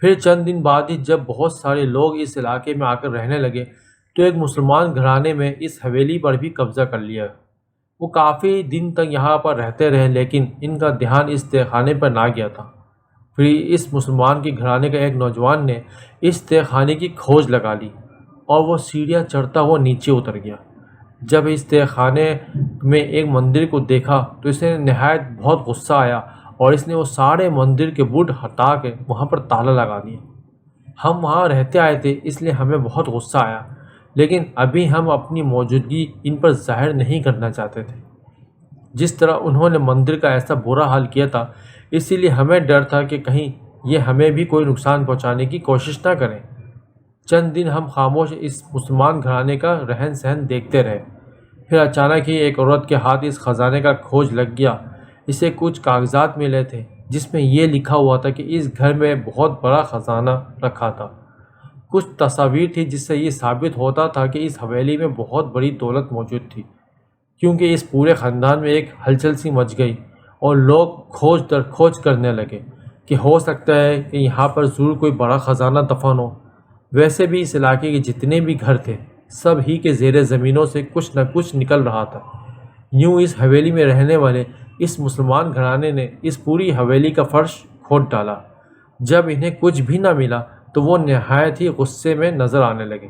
پھر چند دن بعد ہی جب بہت سارے لوگ اس علاقے میں آ کر رہنے لگے تو ایک مسلمان گھرانے میں اس حویلی پر بھی قبضہ کر لیا۔ وہ کافی دن تک یہاں پر رہتے رہے لیکن ان کا دھیان اس تہہ خانے پر نہ گیا تھا۔ پھر اس مسلمان کے گھرانے کا ایک نوجوان نے اس تہہ خانے کی کھوج لگا لی اور وہ سیڑھیاں چڑھتا ہوا نیچے اتر گیا۔ جب اس تہہ خانے میں ایک مندر کو دیکھا تو اسے نہایت بہت غصہ آیا اور اس نے وہ سارے مندر کے بت ہٹا کے وہاں پر تالا لگا دیا۔ ہم وہاں رہتے آئے تھے اس لیے ہمیں بہت غصہ آیا لیکن ابھی ہم اپنی موجودگی ان پر ظاہر نہیں کرنا چاہتے تھے۔ جس طرح انہوں نے مندر کا ایسا برا حال کیا تھا اسی لیے ہمیں ڈر تھا کہ کہیں یہ ہمیں بھی کوئی نقصان پہنچانے کی کوشش نہ کریں۔ چند دن ہم خاموش اس مسلمان گھرانے کا رہن سہن دیکھتے رہے۔ پھر اچانک ہی ایک عورت کے ہاتھ اس خزانے کا کھوج لگ گیا۔ اسے کچھ کاغذات ملے تھے جس میں یہ لکھا ہوا تھا کہ اس گھر میں بہت بڑا خزانہ رکھا تھا۔ کچھ تصاویر تھی جس سے یہ ثابت ہوتا تھا کہ اس حویلی میں بہت بڑی دولت موجود تھی، کیونکہ اس پورے خاندان میں ایک ہلچل سی مچ گئی اور لوگ کھوج در کھوج کرنے لگے کہ ہو سکتا ہے کہ یہاں پر ضرور کوئی بڑا خزانہ دفن ہو۔ ویسے بھی اس علاقے کے جتنے بھی گھر تھے سب ہی کے زیر زمینوں سے کچھ نہ کچھ نکل رہا تھا۔ یوں اس حویلی میں رہنے والے اس مسلمان گھرانے نے اس پوری حویلی کا فرش کھود ڈالا۔ جب انہیں کچھ بھی نہ ملا تو وہ نہایت ہی غصے میں نظر آنے لگے،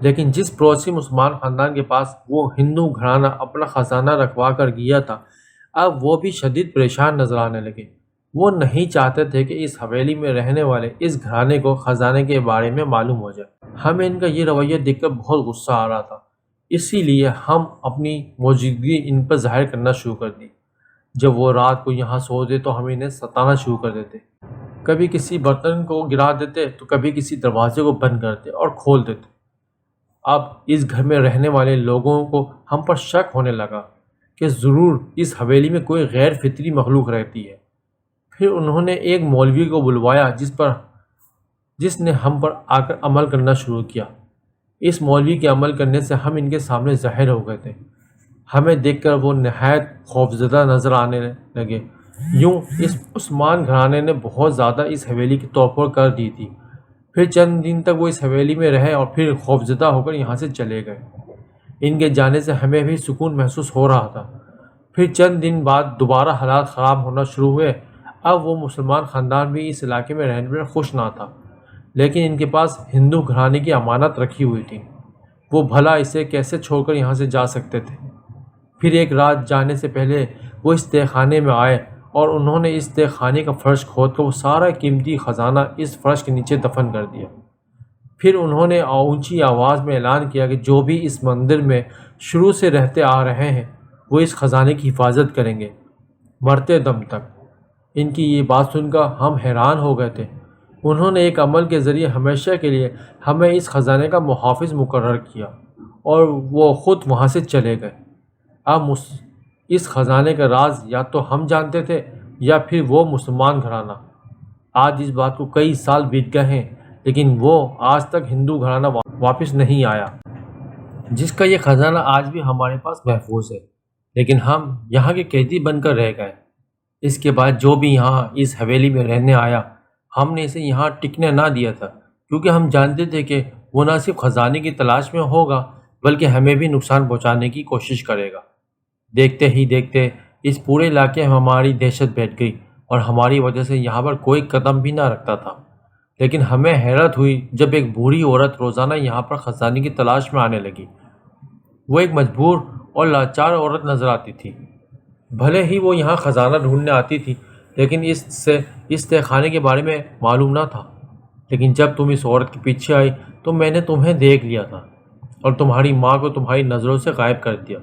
لیکن جس پڑوسی مسلمان خاندان کے پاس وہ ہندو گھرانہ اپنا خزانہ رکھوا کر گیا تھا اب وہ بھی شدید پریشان نظر آنے لگے۔ وہ نہیں چاہتے تھے کہ اس حویلی میں رہنے والے اس گھرانے کو خزانے کے بارے میں معلوم ہو جائے۔ ہمیں ان کا یہ رویہ دیکھ کر بہت غصہ آ رہا تھا، اسی لیے ہم اپنی موجودگی ان پر ظاہر کرنا شروع کر دی۔ جب وہ رات کو یہاں سوتے تو ہم انہیں ستانا شروع کر دیتے، کبھی کسی برتن کو گرا دیتے تو کبھی کسی دروازے کو بند کرتے اور کھول دیتے۔ اب اس گھر میں رہنے والے لوگوں کو ہم پر شک ہونے لگا کہ ضرور اس حویلی میں کوئی غیر فطری مخلوق رہتی ہے۔ پھر انہوں نے ایک مولوی کو بلوایا جس نے ہم پر آ کر عمل کرنا شروع کیا۔ اس مولوی کے عمل کرنے سے ہم ان کے سامنے ظاہر ہو گئے تھے۔ ہمیں دیکھ کر وہ نہایت خوفزدہ نظر آنے لگے۔ یوں اس عثمان گھرانے نے بہت زیادہ اس حویلی کی توڑ پھوڑ کر دی تھی۔ پھر چند دن تک وہ اس حویلی میں رہے اور پھر خوفزدہ ہو کر یہاں سے چلے گئے۔ ان کے جانے سے ہمیں بھی سکون محسوس ہو رہا تھا۔ پھر چند دن بعد دوبارہ حالات خراب ہونا شروع ہوئے۔ اب وہ مسلمان خاندان بھی اس علاقے میں رہنے پر خوش نہ تھا، لیکن ان کے پاس ہندو گھرانے کی امانت رکھی ہوئی تھی، وہ بھلا اسے کیسے چھوڑ کر یہاں سے جا سکتے تھے۔ پھر ایک رات جانے سے پہلے وہ اس تہہ خانے میں آئے اور انہوں نے اس تہہ خانے کا فرش کھود کر وہ سارا قیمتی خزانہ اس فرش کے نیچے دفن کر دیا۔ پھر انہوں نے اونچی آواز میں اعلان کیا کہ جو بھی اس مندر میں شروع سے رہتے آ رہے ہیں وہ اس خزانے کی حفاظت کریں گے مرتے دم تک۔ ان کی یہ بات سن کر ہم حیران ہو گئے تھے۔ انہوں نے ایک عمل کے ذریعے ہمیشہ کے لیے ہمیں اس خزانے کا محافظ مقرر کیا اور وہ خود وہاں سے چلے گئے۔ اب اس خزانے کا راز یا تو ہم جانتے تھے یا پھر وہ مسلمان گھرانہ۔ آج اس بات کو کئی سال بیت گئے ہیں، لیکن وہ آج تک ہندو گھرانہ واپس نہیں آیا، جس کا یہ خزانہ آج بھی ہمارے پاس محفوظ ہے، لیکن ہم یہاں کے قیدی بن کر رہ گئے۔ اس کے بعد جو بھی یہاں اس حویلی میں رہنے آیا، ہم نے اسے یہاں ٹکنے نہ دیا تھا، کیونکہ ہم جانتے تھے کہ وہ نہ صرف خزانے کی تلاش میں ہوگا بلکہ ہمیں بھی نقصان پہنچانے کی کوشش کرے گا۔ دیکھتے ہی دیکھتے اس پورے علاقے میں ہماری دہشت بیٹھ گئی اور ہماری وجہ سے یہاں پر کوئی قدم بھی نہ رکھتا تھا۔ لیکن ہمیں حیرت ہوئی جب ایک بوڑھی عورت روزانہ یہاں پر خزانے کی تلاش میں آنے لگی۔ وہ ایک مجبور اور لاچار عورت نظر آتی تھی۔ بھلے ہی وہ یہاں خزانہ ڈھونڈنے آتی تھی، لیکن اس تہہ خانے کے بارے میں معلوم نہ تھا۔ لیکن جب تم اس عورت کے پیچھے آئی تو میں نے تمہیں دیکھ لیا تھا اور تمہاری ماں کو تمہاری نظروں سے غائب کر دیا،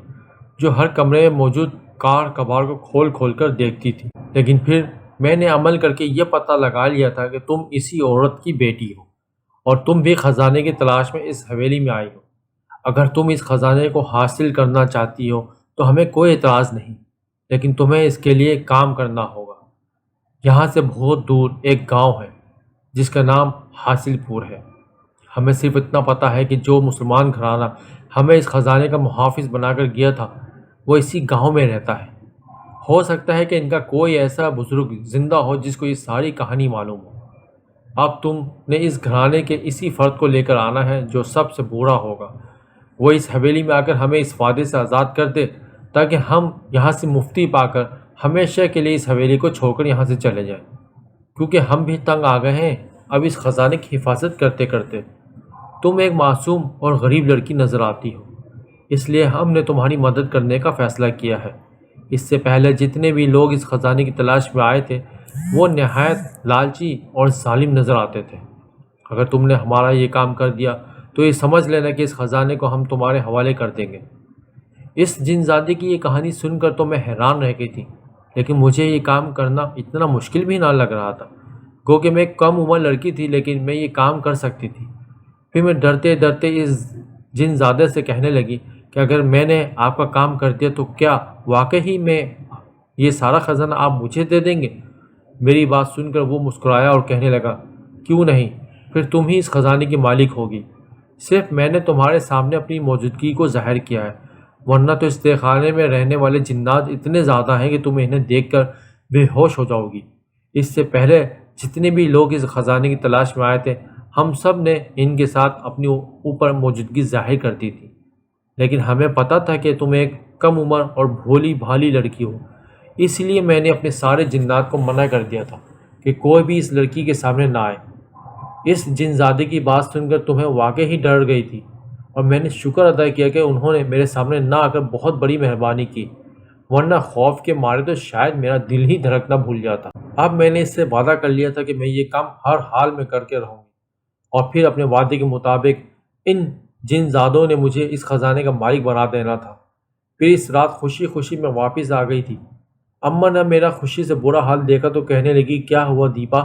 جو ہر کمرے میں موجود کار کباڑ کو کھول کھول کر دیکھتی تھی۔ لیکن پھر میں نے عمل کر کے یہ پتہ لگا لیا تھا کہ تم اسی عورت کی بیٹی ہو اور تم بھی خزانے کی تلاش میں اس حویلی میں آئی ہو۔ اگر تم اس خزانے کو حاصل کرنا چاہتی ہو تو ہمیں کوئی اعتراض نہیں، لیکن تمہیں اس کے لیے کام کرنا ہوگا۔ یہاں سے بہت دور ایک گاؤں ہے جس کا نام حاصل پور ہے۔ ہمیں صرف اتنا پتہ ہے کہ جو مسلمان گھرانہ ہمیں اس خزانے کا محافظ بنا کر گیا تھا وہ اسی گاؤں میں رہتا ہے۔ ہو سکتا ہے کہ ان کا کوئی ایسا بزرگ زندہ ہو جس کو یہ ساری کہانی معلوم ہو۔ اب تم نے اس گھرانے کے اسی فرد کو لے کر آنا ہے جو سب سے برا ہوگا۔ وہ اس حویلی میں آ کر ہمیں اس وعدے سے آزاد کر دے تاکہ ہم یہاں سے مفتی پا کر ہمیشہ کے لیے اس حویلی کو چھوڑ کر یہاں سے چلے جائیں، کیونکہ ہم بھی تنگ آ گئے ہیں اب اس خزانے کی حفاظت کرتے کرتے۔ تم ایک معصوم اور غریب لڑکی نظر آتی ہو، اس لیے ہم نے تمہاری مدد کرنے کا فیصلہ کیا ہے۔ اس سے پہلے جتنے بھی لوگ اس خزانے کی تلاش میں آئے تھے وہ نہایت لالچی اور ظالم نظر آتے تھے۔ اگر تم نے ہمارا یہ کام کر دیا تو یہ سمجھ لینا کہ اس خزانے کو ہم تمہارے حوالے کر دیں گے۔ اس جن زادے کی یہ کہانی سن کر تو میں حیران رہ گئی تھی، لیکن مجھے یہ کام کرنا اتنا مشکل بھی نہ لگ رہا تھا۔ گو کہ میں ایک کم عمر لڑکی تھی لیکن میں یہ کام کر سکتی تھی۔ پھر میں ڈرتے ڈرتے اس جن زادے سے کہنے لگی کہ اگر میں نے آپ کا کام کر دیا تو کیا واقعی میں یہ سارا خزانہ آپ مجھے دے دیں گے؟ میری بات سن کر وہ مسکرایا اور کہنے لگا، کیوں نہیں، پھر تم ہی اس خزانے کی مالک ہوگی۔ صرف میں نے تمہارے سامنے اپنی موجودگی کو ظاہر کیا ہے، ورنہ تو اس تہہ خانے میں رہنے والے جنات اتنے زیادہ ہیں کہ تم انہیں دیکھ کر بے ہوش ہو جاؤ گی۔ اس سے پہلے جتنے بھی لوگ اس خزانے کی تلاش میں آئے تھے ہم سب نے ان کے ساتھ اپنی اوپر موجودگی ظاہر کر دی تھی، لیکن ہمیں پتہ تھا کہ تم ایک کم عمر اور بھولی بھالی لڑکی ہو، اس لیے میں نے اپنے سارے جنات کو منع کر دیا تھا کہ کوئی بھی اس لڑکی کے سامنے نہ آئے۔ اس جن زادے کی بات سن کر تمہیں واقعی ڈر گئی تھی اور میں نے شکر ادا کیا کہ انہوں نے میرے سامنے نہ آ کر بہت بڑی مہربانی کی، ورنہ خوف کے مارے تو شاید میرا دل ہی دھڑکنا بھول جاتا۔ اب میں نے اس سے وعدہ کر لیا تھا کہ میں یہ کام ہر حال میں کر کے رہوں گی، اور پھر اپنے وعدے کے مطابق ان جن زادوں نے مجھے اس خزانے کا مالک بنا دینا تھا۔ پھر اس رات خوشی خوشی میں واپس آ گئی تھی۔ اماں نے میرا خوشی سے برا حال دیکھا تو کہنے لگی، کیا ہوا دیپا،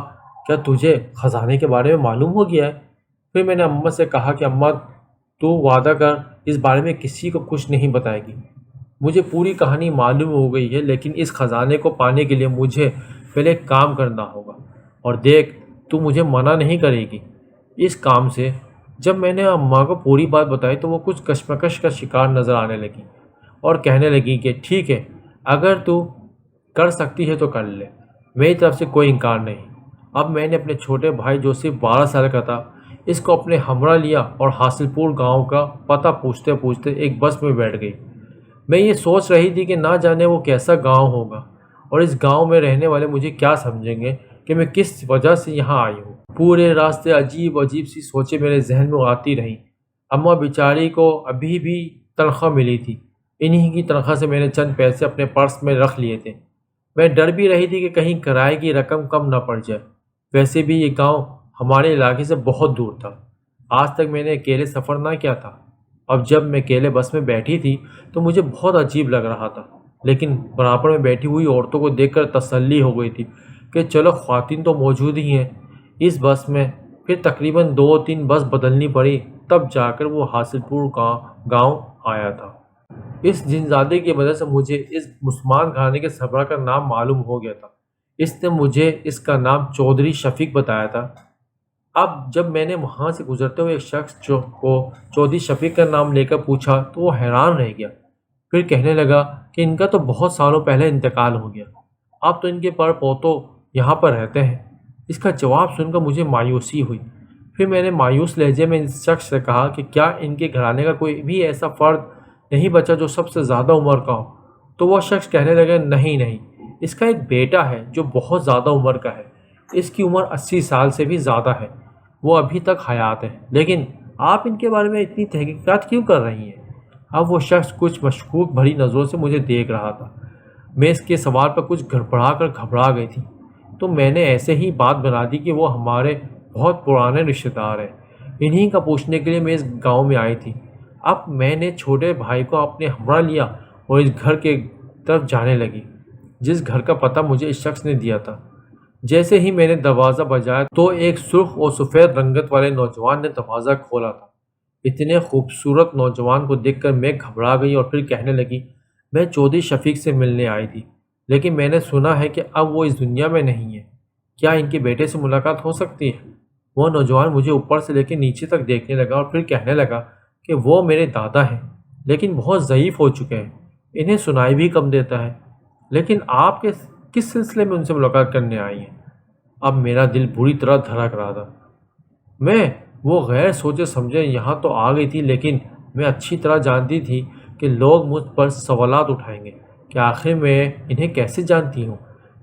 کیا تجھے خزانے کے بارے میں معلوم ہو گیا ہے؟ پھر میں نے اماں سے کہا کہ اماں تو وعدہ کر اس بارے میں کسی کو کچھ نہیں بتائے گی۔ مجھے پوری کہانی معلوم ہو گئی ہے، لیکن اس خزانے کو پانے کے لیے مجھے پہلے ایک کام کرنا ہوگا، اور دیکھ تو مجھے منع نہیں کرے گی اس کام سے۔ جب میں نے اماں کو پوری بات بتائی تو وہ کچھ کشمکش کا شکار نظر آنے لگی اور کہنے لگی کہ ٹھیک ہے، اگر تو کر سکتی ہے تو کر لے، میری طرف سے کوئی انکار نہیں۔ اب میں نے اپنے چھوٹے بھائی جو صرف 12 سال کا تھا اس کو اپنے ہمراہ لیا اور حاصل پور گاؤں کا پتہ پوچھتے پوچھتے ایک بس میں بیٹھ گئی۔ میں یہ سوچ رہی تھی کہ نہ جانے وہ کیسا گاؤں ہوگا اور اس گاؤں میں رہنے والے مجھے کیا سمجھیں گے کہ میں کس وجہ سے یہاں آئی ہوں۔ پورے راستے عجیب عجیب سی سوچیں میرے ذہن میں آتی رہیں۔ اماں بیچاری کو ابھی بھی تنخواہ ملی تھی، انہی کی تنخواہ سے میں نے چند پیسے اپنے پرس میں رکھ لیے تھے۔ میں ڈر بھی رہی تھی کہ کہیں کرائے کی رقم کم نہ پڑ جائے۔ ویسے بھی یہ گاؤں ہمارے علاقے سے بہت دور تھا، آج تک میں نے اکیلے سفر نہ کیا تھا۔ اب جب میں اکیلے بس میں بیٹھی تھی تو مجھے بہت عجیب لگ رہا تھا، لیکن برابر میں بیٹھی ہوئی عورتوں کو دیکھ کر تسلی ہو گئی تھی کہ چلو خواتین تو موجود ہی ہیں اس بس میں۔ پھر تقریباً 2-3 بس بدلنی پڑی، تب جا کر وہ حاصل پور گاؤں آیا تھا۔ اس جنزادے کی وجہ سے مجھے اس مسلمان گھرانے کے سربراہ کا نام معلوم ہو گیا تھا۔ اس نے مجھے اس کا نام چودھری شفیق بتایا تھا۔ اب جب میں نے وہاں سے گزرتے ہوئے ایک شخص کو چودھری شفیق کا نام لے کر پوچھا تو وہ حیران رہ گیا، پھر کہنے لگا کہ ان کا تو بہت سالوں پہلے انتقال ہو گیا، اب تو ان کے پر پوتوں یہاں پر رہتے ہیں۔ اس کا جواب سن کر مجھے مایوسی ہوئی۔ پھر میں نے مایوس لہجے میں اس شخص سے کہا کہ کیا ان کے گھرانے کا کوئی بھی ایسا فرد نہیں بچا جو سب سے زیادہ عمر کا ہو؟ تو وہ شخص کہنے لگا نہیں، اس کا ایک بیٹا ہے جو بہت زیادہ عمر کا ہے، اس کی عمر 80 سال سے بھی زیادہ ہے، وہ ابھی تک حیات ہے، لیکن آپ ان کے بارے میں اتنی تحقیقات کیوں کر رہی ہیں؟ اب وہ شخص کچھ مشکوک بھری نظروں سے مجھے دیکھ رہا تھا۔ میں اس کے سوال پر کچھ گھبرا گئی تھی، تو میں نے ایسے ہی بات بنا دی کہ وہ ہمارے بہت پرانے رشتہ دار ہیں، انہی کا پوچھنے کے لیے میں اس گاؤں میں آئی تھی۔ اب میں نے چھوٹے بھائی کو اپنے ہمراہ لیا اور اس گھر کے طرف جانے لگی جس گھر کا پتہ مجھے اس شخص نے دیا تھا۔ جیسے ہی میں نے دروازہ بجایا تو ایک سرخ اور سفید رنگت والے نوجوان نے دروازہ کھولا تھا۔ اتنے خوبصورت نوجوان کو دیکھ کر میں گھبرا گئی اور پھر کہنے لگی میں چودھری شفیق سے ملنے آئی تھی، لیکن میں نے سنا ہے کہ اب وہ اس دنیا میں نہیں ہے، کیا ان کے بیٹے سے ملاقات ہو سکتی ہے؟ وہ نوجوان مجھے اوپر سے لے کے نیچے تک دیکھنے لگا اور پھر کہنے لگا کہ وہ میرے دادا ہیں، لیکن بہت ضعیف ہو چکے ہیں، انہیں سنائی بھی کم دیتا ہے، لیکن آپ کس سلسلے میں ان سے ملاقات کرنے آئی ہیں؟ اب میرا دل بری طرح دھڑک رہا تھا۔ میں وہ غیر سوچے سمجھے یہاں تو آ گئی تھی، لیکن میں اچھی طرح جانتی تھی کہ لوگ مجھ پر سوالات اٹھائیں گے کہ آخر میں انہیں کیسے جانتی ہوں۔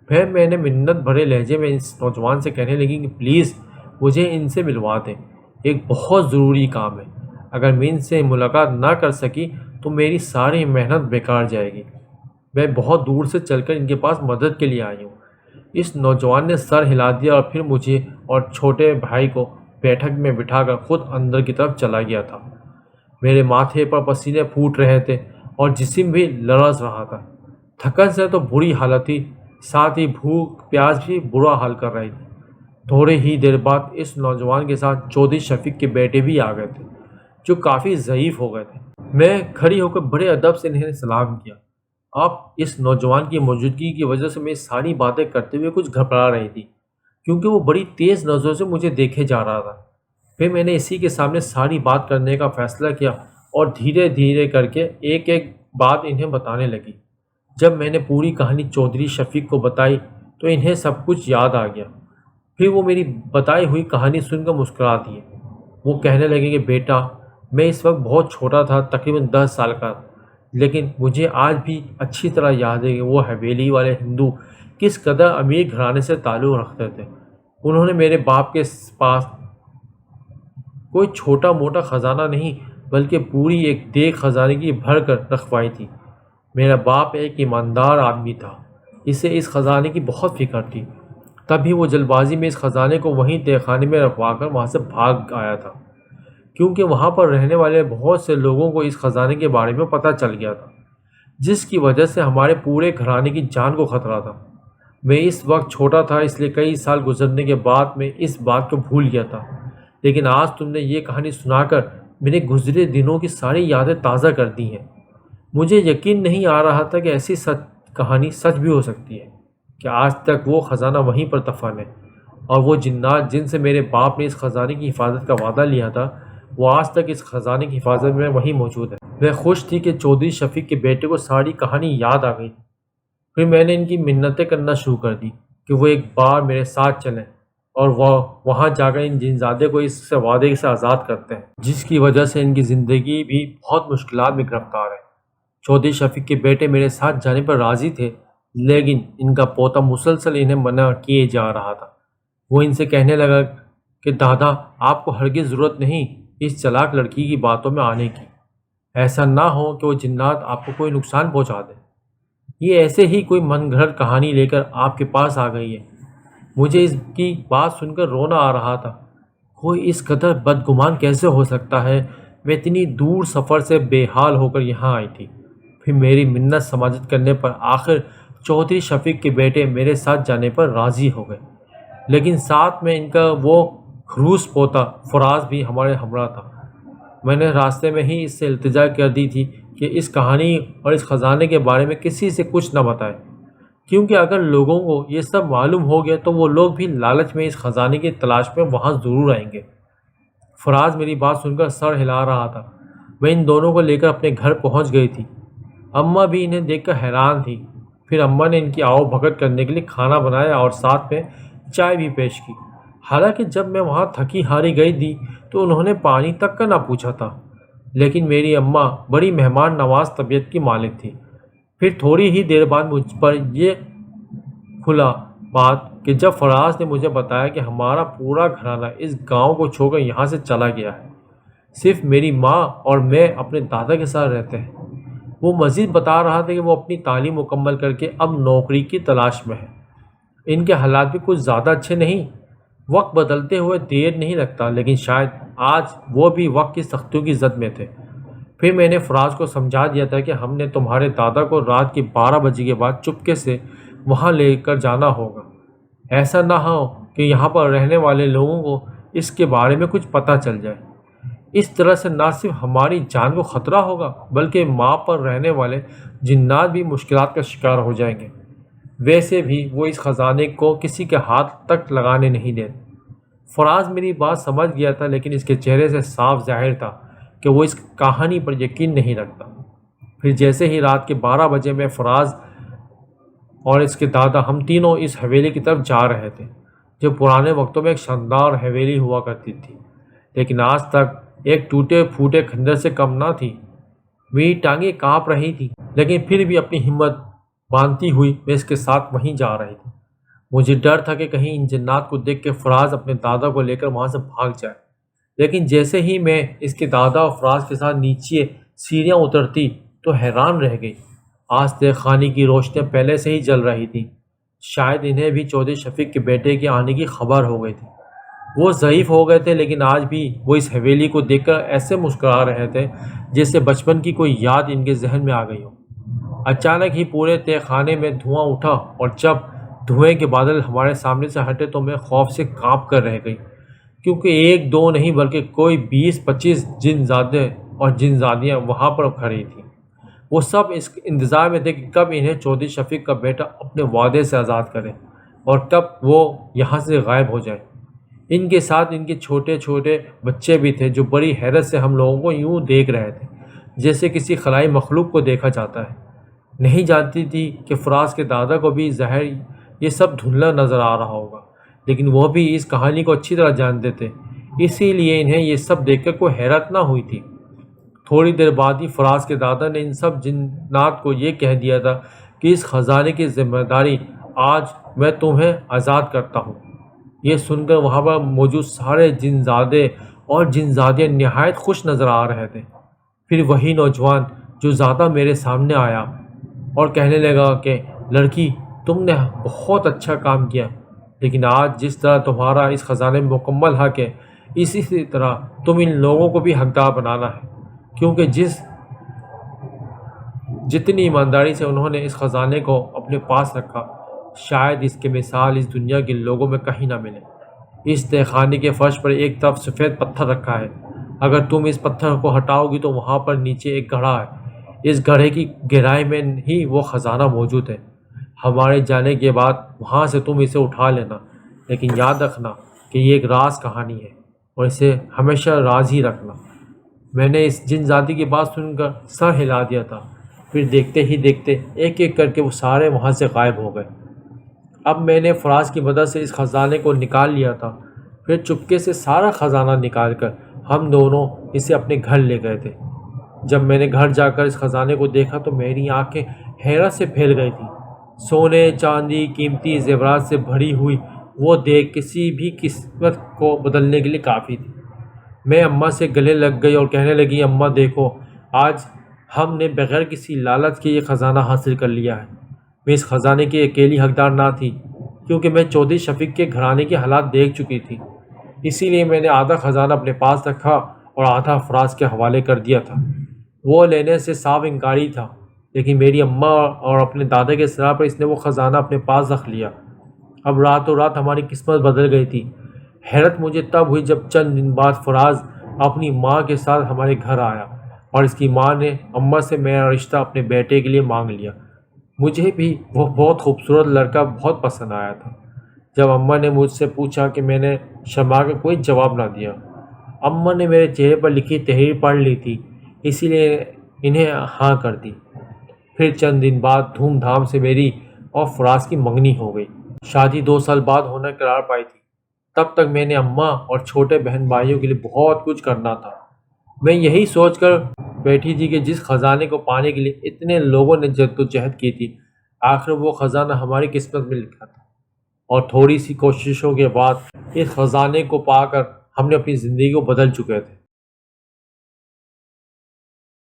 پھر میں نے منت بھرے لہجے میں اس نوجوان سے کہنے لگی کہ پلیز مجھے ان سے ملوا دیں، ایک بہت ضروری کام ہے، اگر میں ان سے ملاقات نہ کر سکی تو میری ساری محنت بیکار جائے گی، میں بہت دور سے چل کر ان کے پاس مدد کے لیے آئی ہوں۔ اس نوجوان نے سر ہلا دیا اور پھر مجھے اور چھوٹے بھائی کو بیٹھک میں بٹھا کر خود اندر کی طرف چلا گیا تھا۔ میرے ماتھے پر پسینے پھوٹ رہے تھے اور جسم بھی لرز رہا تھا۔ تھکن سے تو بری حالت تھی، ساتھ ہی بھوک پیاس بھی برا حال کر رہی تھی۔ تھوڑے ہی دیر بعد اس نوجوان کے ساتھ چودھری شفیق کے بیٹے بھی آ گئے تھے جو کافی ضعیف ہو گئے تھے۔ میں کھڑی ہو کر بڑے ادب سے انہیں سلام کیا۔ اب اس نوجوان کی موجودگی کی وجہ سے میں ساری باتیں کرتے ہوئے کچھ گھبرا رہی تھی، کیونکہ وہ بڑی تیز نظروں سے مجھے دیکھے جا رہا تھا۔ پھر میں نے اسی کے سامنے ساری بات کرنے کا فیصلہ کیا اور دھیرے دھیرے کر کے ایک ایک بات انہیں بتانے لگی۔ جب میں نے پوری کہانی چودھری شفیق کو بتائی تو انہیں سب کچھ یاد آ گیا۔ پھر وہ میری بتائی ہوئی کہانی سن کر مسکرا دیے۔ وہ کہنے لگے کہ بیٹا، میں اس وقت بہت چھوٹا تھا، تقریباً 10 سال کا، لیکن مجھے آج بھی اچھی طرح یاد ہے کہ وہ حویلی والے ہندو کس قدر امیر گھرانے سے تعلق رکھتے تھے۔ انہوں نے میرے باپ کے پاس کوئی چھوٹا موٹا خزانہ نہیں بلکہ پوری ایک دیگ خزانے کی بھر کر رکھوائی تھی۔ میرا باپ ایک ایماندار آدمی تھا، اسے اس خزانے کی بہت فکر تھی، تبھی وہ جلد بازی میں اس خزانے کو وہیں تہہ خانے میں رکھوا کر وہاں سے بھاگ آیا تھا، کیونکہ وہاں پر رہنے والے بہت سے لوگوں کو اس خزانے کے بارے میں پتہ چل گیا تھا، جس کی وجہ سے ہمارے پورے گھرانے کی جان کو خطرہ تھا۔ میں اس وقت چھوٹا تھا، اس لیے کئی سال گزرنے کے بعد میں اس بات کو بھول گیا تھا، لیکن آج تم نے یہ کہانی سنا کر میرے گزرے دنوں کی ساری یادیں تازہ کر دی ہیں۔ مجھے یقین نہیں آ رہا تھا کہ ایسی کہانی سچ بھی ہو سکتی ہے، کہ آج تک وہ خزانہ وہیں پر دفن ہے، اور وہ جنات جن سے میرے باپ نے اس خزانے کی حفاظت کا وعدہ لیا تھا، وہ آج تک اس خزانے کی حفاظت میں وہیں موجود ہے۔ میں خوش تھی کہ چودھری شفیق کے بیٹے کو ساری کہانی یاد آ گئی۔ پھر میں نے ان کی منتیں کرنا شروع کر دی کہ وہ ایک بار میرے ساتھ چلیں اور وہ وہاں جا کر ان جنزادے کو اس وعدے سے آزاد کرتے ہیں، جس کی وجہ سے ان کی زندگی بھی بہت مشکلات میں گرفتار ہے۔ چودھری شفیق کے بیٹے میرے ساتھ جانے پر راضی تھے، لیکن ان کا پوتا مسلسل انہیں منع کیے جا رہا تھا۔ وہ ان سے کہنے لگا کہ دادا، آپ کو ہرگز ضرورت نہیں اس چلاک لڑکی کی باتوں میں آنے کی، ایسا نہ ہو کہ وہ جنات آپ کو کوئی نقصان پہنچا دیں۔ یہ ایسے ہی کوئی من گھڑت کہانی لے کر آپ کے پاس آ گئی ہے۔ مجھے اس کی بات سن کر رونا آ رہا تھا۔ کوئی اس قدر بدگمان کیسے ہو سکتا ہے؟ میں اتنی دور سفر سے بے حال ہو کر یہاں آئی تھی۔ پھر میری منت سماجت کرنے پر آخر چودھری شفیق کے بیٹے میرے ساتھ جانے پر راضی ہو گئے، لیکن ساتھ میں ان کا وہ خروس پوتا فراز بھی ہمارے ہمراہ تھا۔ میں نے راستے میں ہی اس سے التجا کر دی تھی کہ اس کہانی اور اس خزانے کے بارے میں کسی سے کچھ نہ بتائے، کیونکہ اگر لوگوں کو یہ سب معلوم ہو گیا تو وہ لوگ بھی لالچ میں اس خزانے کی تلاش میں وہاں ضرور آئیں گے۔ فراز میری بات سن کر سر ہلا رہا تھا۔ میں ان دونوں کو لے کر اپنے گھر پہنچ گئی تھی۔ اماں بھی انہیں دیکھ کر حیران تھی۔ پھر اماں نے ان کی آؤ بھگت کرنے کے لیے کھانا بنایا اور ساتھ میں چائے بھی پیش کی۔ حالانکہ جب میں وہاں تھکی ہاری گئی تھی تو انہوں نے پانی تک کا نہ پوچھا تھا، لیکن میری اماں بڑی مہمان نواز طبیعت کی مالک تھی۔ پھر تھوڑی ہی دیر بعد مجھ پر یہ کھلا بات کہ جب فراز نے مجھے بتایا کہ ہمارا پورا گھرانہ اس گاؤں کو چھوڑ کر یہاں سے چلا گیا ہے، صرف میری ماں اور میں اپنے دادا کے ساتھ رہتے ہیں۔ وہ مزید بتا رہا تھا کہ وہ اپنی تعلیم مکمل کر کے اب نوکری کی تلاش میں ہے۔ ان کے حالات بھی کچھ زیادہ اچھے نہیں۔ وقت بدلتے ہوئے دیر نہیں لگتا، لیکن شاید آج وہ بھی وقت کی سختیوں کی زد میں تھے۔ پھر میں نے فراز کو سمجھا دیا تھا کہ ہم نے تمہارے دادا کو رات کے 12 بجے کے بعد چپکے سے وہاں لے کر جانا ہوگا۔ ایسا نہ ہو کہ یہاں پر رہنے والے لوگوں کو اس کے بارے میں کچھ پتہ چل جائے۔ اس طرح سے نہ صرف ہماری جان کو خطرہ ہوگا، بلکہ ماں پر رہنے والے جنات بھی مشکلات کا شکار ہو جائیں گے۔ ویسے بھی وہ اس خزانے کو کسی کے ہاتھ تک لگانے نہیں دیتے۔ فراز میری بات سمجھ گیا تھا، لیکن اس کے چہرے سے صاف ظاہر تھا کہ وہ اس کہانی پر یقین نہیں رکھتا۔ پھر جیسے ہی رات کے 12 بجے میں، فراز اور اس کے دادا ہم تینوں اس حویلی کی طرف جا رہے تھے، جو پرانے وقتوں میں ایک شاندار حویلی ہوا کرتی تھی، لیکن آج تک ایک ٹوٹے پھوٹے کھنڈر سے کم نہ تھی۔ میری ٹانگیں کانپ رہی تھی، لیکن پھر بھی اپنی ہمت باندھتی ہوئی میں اس کے ساتھ وہیں جا رہی تھی۔ مجھے ڈر تھا کہ کہیں ان جنات کو دیکھ کے فراز اپنے دادا کو لے کر وہاں سے بھاگ جائے، لیکن جیسے ہی میں اس کے دادا اور فراز کے ساتھ نیچے سیڑھیاں اترتی تو حیران رہ گئی۔ آستہ خانے کی روشنیاں پہلے سے ہی جل رہی تھیں۔ شاید انہیں بھی چودھری شفیق کے بیٹے کے آنے کی خبر ہو گئی تھی۔ وہ ضعیف ہو گئے تھے، لیکن آج بھی وہ اس حویلی کو دیکھ کر ایسے مسکرا رہے تھے جیسے بچپن کی کوئی یاد ان کے ذہن میں آ گئی ہو۔ اچانک ہی پورے تہ خانے میں دھواں اٹھا، اور جب دھوئیں کے بادل ہمارے سامنے سے ہٹے تو میں خوف سے کانپ کر رہ گئی، کیونکہ ایک دو نہیں بلکہ کوئی 20-25 جنزادے اور جنزادیاں وہاں پر کھڑی تھیں۔ وہ سب اس انتظار میں تھے کہ کب انہیں چودھری شفیق کا بیٹا اپنے وعدے سے آزاد کرے اور کب وہ یہاں سے غائب ہو جائے۔ ان کے ساتھ ان کے چھوٹے چھوٹے بچے بھی تھے، جو بڑی حیرت سے ہم لوگوں کو یوں دیکھ رہے تھے جیسے کسی خلائی مخلوق کو دیکھا جاتا ہے۔ نہیں جانتی تھی کہ فراز کے دادا کو بھی ظاہر یہ سب دھندلا نظر آ رہا ہوگا، لیکن وہ بھی اس کہانی کو اچھی طرح جانتے تھے، اسی لیے انہیں یہ سب دیکھ کر کوئی حیرت نہ ہوئی تھی۔ تھوڑی دیر بعد ہی فراز کے دادا نے ان سب جنات کو یہ کہہ دیا تھا کہ اس خزانے کی ذمہ داری آج میں تمہیں آزاد کرتا ہوں۔ یہ سن کر وہاں پر موجود سارے جنزادے اور جنزادیاں نہایت خوش نظر آ رہے تھے۔ پھر وہی نوجوان جو زیادہ میرے سامنے آیا اور کہنے لگا کہ لڑکی، تم نے بہت اچھا کام کیا، لیکن آج جس طرح تمہارا اس خزانے میں مکمل حق ہے، اسی طرح تم ان لوگوں کو بھی حقدار بنانا ہے، کیونکہ جتنی ایمانداری سے انہوں نے اس خزانے کو اپنے پاس رکھا، شاید اس کے مثال اس دنیا کے لوگوں میں کہیں نہ ملے۔ اس تہ خانے کے فرش پر ایک طرف سفید پتھر رکھا ہے اگر تم اس پتھر کو ہٹاؤ گی تو وہاں پر نیچے ایک گڑھا ہے، اس گڑھے کی گہرائی میں ہی وہ خزانہ موجود ہے۔ ہمارے جانے کے بعد وہاں سے تم اسے اٹھا لینا، لیکن یاد رکھنا کہ یہ ایک راز کہانی ہے اور اسے ہمیشہ راز ہی رکھنا۔ میں نے اس جن ذاتی کی بات سن کر سر ہلا دیا تھا، پھر دیکھتے ہی دیکھتے ایک ایک کر کے وہ سارے وہاں سے غائب ہو گئے۔ اب میں نے فراز کی مدد سے اس خزانے کو نکال لیا تھا، پھر چپکے سے سارا خزانہ نکال کر ہم دونوں اسے اپنے گھر لے گئے تھے۔ جب میں نے گھر جا کر اس خزانے کو دیکھا تو میری آنکھیں حیرت سے پھیل گئی تھیں۔ سونے، چاندی، قیمتی زیورات سے بھری ہوئی وہ دیکھ کسی بھی قسمت کو بدلنے کے لیے کافی تھی۔ میں اماں سے گلے لگ گئی اور کہنے لگی، اماں دیکھو، آج ہم نے بغیر کسی لالچ کے یہ خزانہ حاصل کر لیا ہے۔ میں اس خزانے کی اکیلی حقدار نہ تھی، کیونکہ میں چودھری شفیق کے گھرانے کے حالات دیکھ چکی تھی۔ اسی لیے میں نے آدھا خزانہ اپنے پاس رکھا اور آدھا فراز کے حوالے کر دیا تھا۔ وہ لینے سے صاف انکاری تھا، لیکن میری اماں اور اپنے دادا کے اصرار پر اس نے وہ خزانہ اپنے پاس رکھ لیا۔ اب راتوں رات ہماری قسمت بدل گئی تھی۔ حیرت مجھے تب ہوئی جب چند دن بعد فراز اپنی ماں کے ساتھ ہمارے گھر آیا اور اس کی ماں نے اماں سے میرا رشتہ اپنے بیٹے کے لیے مانگ لیا۔ مجھے بھی وہ بہت خوبصورت لڑکا بہت پسند آیا تھا۔ جب اماں نے مجھ سے پوچھا کہ میں نے شرما کے کوئی جواب نہ دیا۔ اماں نے میرے چہرے پر لکھی تحریر پڑھ لی تھی، اسی لیے انہیں ہاں کر دی۔ پھر چند دن بعد دھوم دھام سے میری اور فراز کی منگنی ہو گئی۔ شادی 2 سال بعد ہونا قرار پائی تھی۔ تب تک میں نے اماں اور چھوٹے بہن بھائیوں کے لیے بہت کچھ کرنا تھا۔ میں یہی سوچ کر بیٹھی تھی کہ جس خزانے کو پانے کے لیے اتنے لوگوں نے جدوجہد کی تھی، آخر وہ خزانہ ہماری قسمت میں لکھا تھا، اور تھوڑی سی کوششوں کے بعد اس خزانے کو پا کر ہم نے اپنی زندگی کو بدل چکے تھے۔